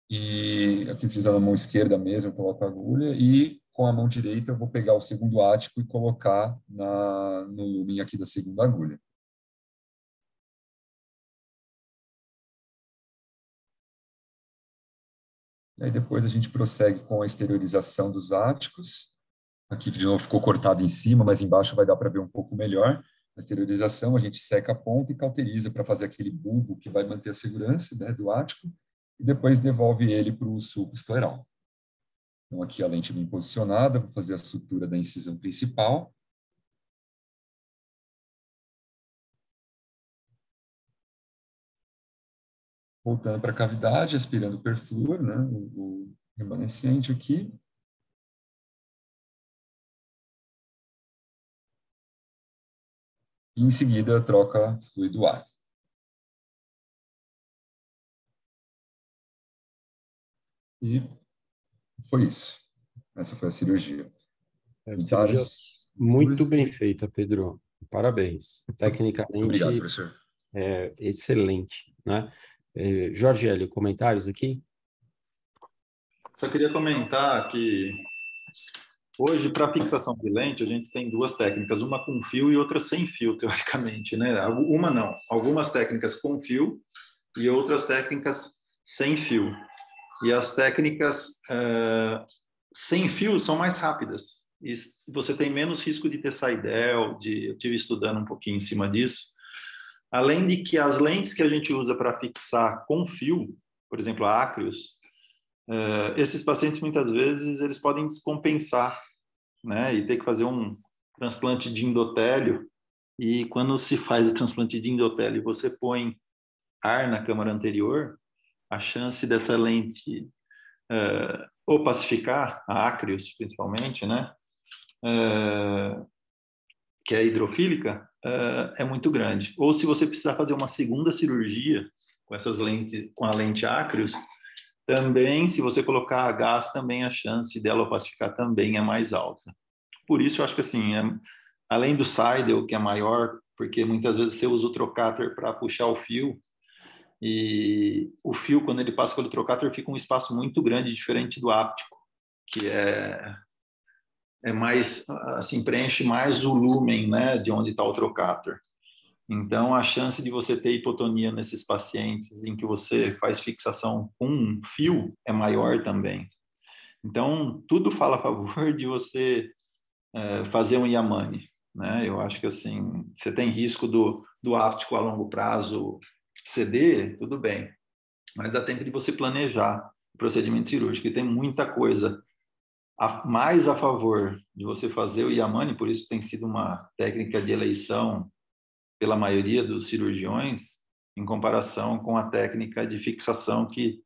E aqui fiz na mão esquerda mesmo, eu coloco a agulha, e com a mão direita eu vou pegar o segundo ático e colocar no lumen aqui da segunda agulha. E aí depois a gente prossegue com a exteriorização dos áticos. Aqui de novo ficou cortado em cima, mas embaixo vai dar para ver um pouco melhor. A exteriorização, a gente seca a ponta e cauteriza para fazer aquele bulbo que vai manter a segurança, né, do ático, e depois devolve ele para o sulco escleral. Então aqui a lente bem posicionada, vou fazer a sutura da incisão principal. Voltando para a cavidade, aspirando o perfluor, né, o remanescente aqui. E em seguida troca fluido ar. E foi isso. Essa foi a cirurgia. Cirurgia muito bem feita, Pedro. Parabéns. Tecnicamente, obrigado, professor. Excelente, né? Jorge Hélio, comentários aqui? Só queria comentar que hoje, para fixação de lente, a gente tem duas técnicas, uma com fio e outra sem fio, teoricamente, né? Uma não, algumas técnicas com fio e outras técnicas sem fio. E as técnicas sem fio são mais rápidas. E você tem menos risco de ter saidel, eu estive estudando um pouquinho em cima disso. Além de que as lentes que a gente usa para fixar com fio, por exemplo, a Acryos, esses pacientes muitas vezes eles podem descompensar, né, e ter que fazer um transplante de endotélio. E quando se faz o transplante de endotélio e você põe ar na câmara anterior, a chance dessa lente opacificar, a Acryos principalmente, né, que é hidrofílica, é muito grande. Ou se você precisar fazer uma segunda cirurgia com essas lentes, com a lente Acryos, também, se você colocar a gás, também a chance dela opacificar também é mais alta. Por isso, eu acho que assim, além do Seidel, que é maior, porque muitas vezes você usa o trocator para puxar o fio, e o fio, quando ele passa pelo trocator, fica um espaço muito grande, diferente do áptico, que é mais, assim, preenche mais o lumen, né, de onde está o trocator. Então, a chance de você ter hipotonia nesses pacientes em que você faz fixação com um fio é maior também. Então, tudo fala a favor de você fazer um Yamane, né? Eu acho que, assim, você tem risco do áptico a longo prazo ceder, tudo bem, mas dá tempo de você planejar o procedimento cirúrgico, e tem muita coisa mais a favor de você fazer o Yamane, por isso tem sido uma técnica de eleição pela maioria dos cirurgiões, em comparação com a técnica de fixação que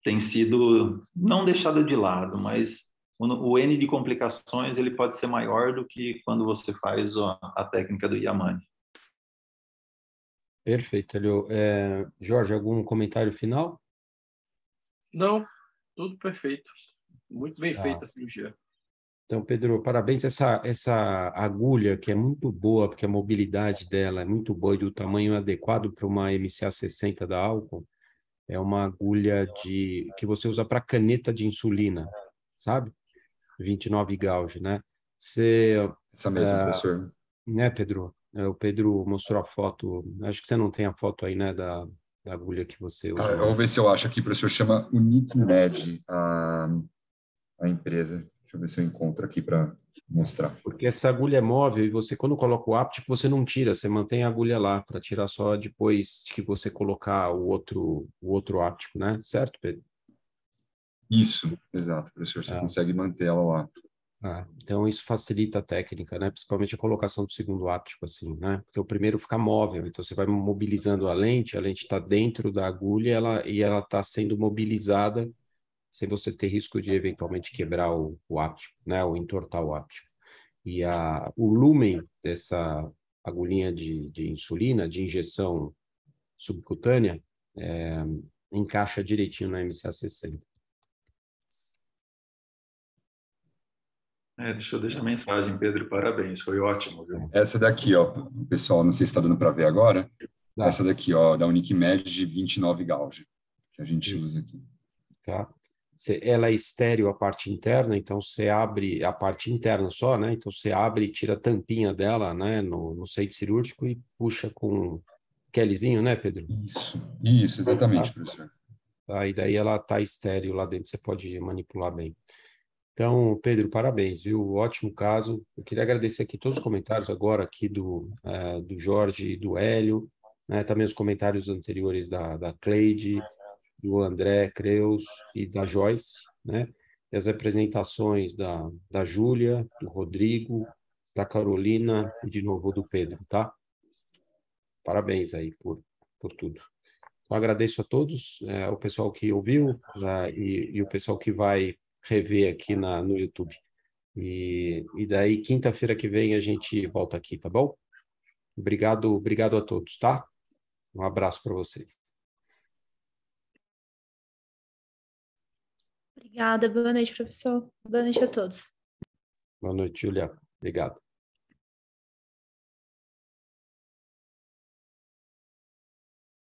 tem sido não deixada de lado, mas o N de complicações ele pode ser maior do que quando você faz a técnica do Yamane. Perfeito, Helio. Jorge, algum comentário final? Não, tudo perfeito. Muito bem Tá. feita a cirurgia. Então, Pedro, parabéns. Essa agulha, que é muito boa, porque a mobilidade dela é muito boa e do tamanho adequado para uma MCA 60 da Alcon, é uma agulha que você usa para caneta de insulina, sabe? 29 gauge, né? Essa mesma, professor. Né, Pedro? O Pedro mostrou a foto. Acho que você não tem a foto aí, né, da agulha que você usou. Eu vou ver se eu acho aqui, professor. Chama UnicMed, a empresa. Deixa eu ver se eu encontro aqui para mostrar. Porque essa agulha é móvel e você, quando coloca o áptico, você não tira, você mantém a agulha lá para tirar só depois que você colocar o outro áptico, né? Certo, Pedro? Isso, exato, professor. Você consegue manter ela lá. Então, isso facilita a técnica, né? Principalmente a colocação do segundo áptico, assim, né? Porque o primeiro fica móvel, então você vai mobilizando a lente está dentro da agulha e ela está sendo mobilizada sem você ter risco de eventualmente quebrar o áptico, né? Ou entortar o áptico. E o lumen dessa agulhinha de insulina, de injeção subcutânea, encaixa direitinho na MCA 60. Deixa eu deixar a mensagem, Pedro, parabéns, foi ótimo, viu? Essa daqui, ó, pessoal, não sei se está dando para ver agora, essa daqui, ó, da UnicMed de 29 gauge, que a gente usa aqui. Tá. Ela é estéreo a parte interna, então você abre a parte interna só, né? Então você abre e tira a tampinha dela, né? No centro cirúrgico e puxa com Kellyzinho, né, Pedro? Isso, exatamente, professor. E daí ela tá estéreo lá dentro, você pode manipular bem. Então, Pedro, parabéns, viu? Ótimo caso. Eu queria agradecer aqui todos os comentários agora aqui do Jorge e do Hélio, né? Também os comentários anteriores da Cleide, do André Creus e da Joyce, né? E as apresentações da Júlia, do Rodrigo, da Carolina e de novo do Pedro, tá? Parabéns aí por tudo. Então, agradeço a todos, o pessoal que ouviu e o pessoal que vai rever aqui no YouTube. E daí, quinta-feira que vem, a gente volta aqui, tá bom? Obrigado a todos, tá? Um abraço para vocês. Obrigada, boa noite, professor. Boa noite a todos. Boa noite, Julia. Obrigado.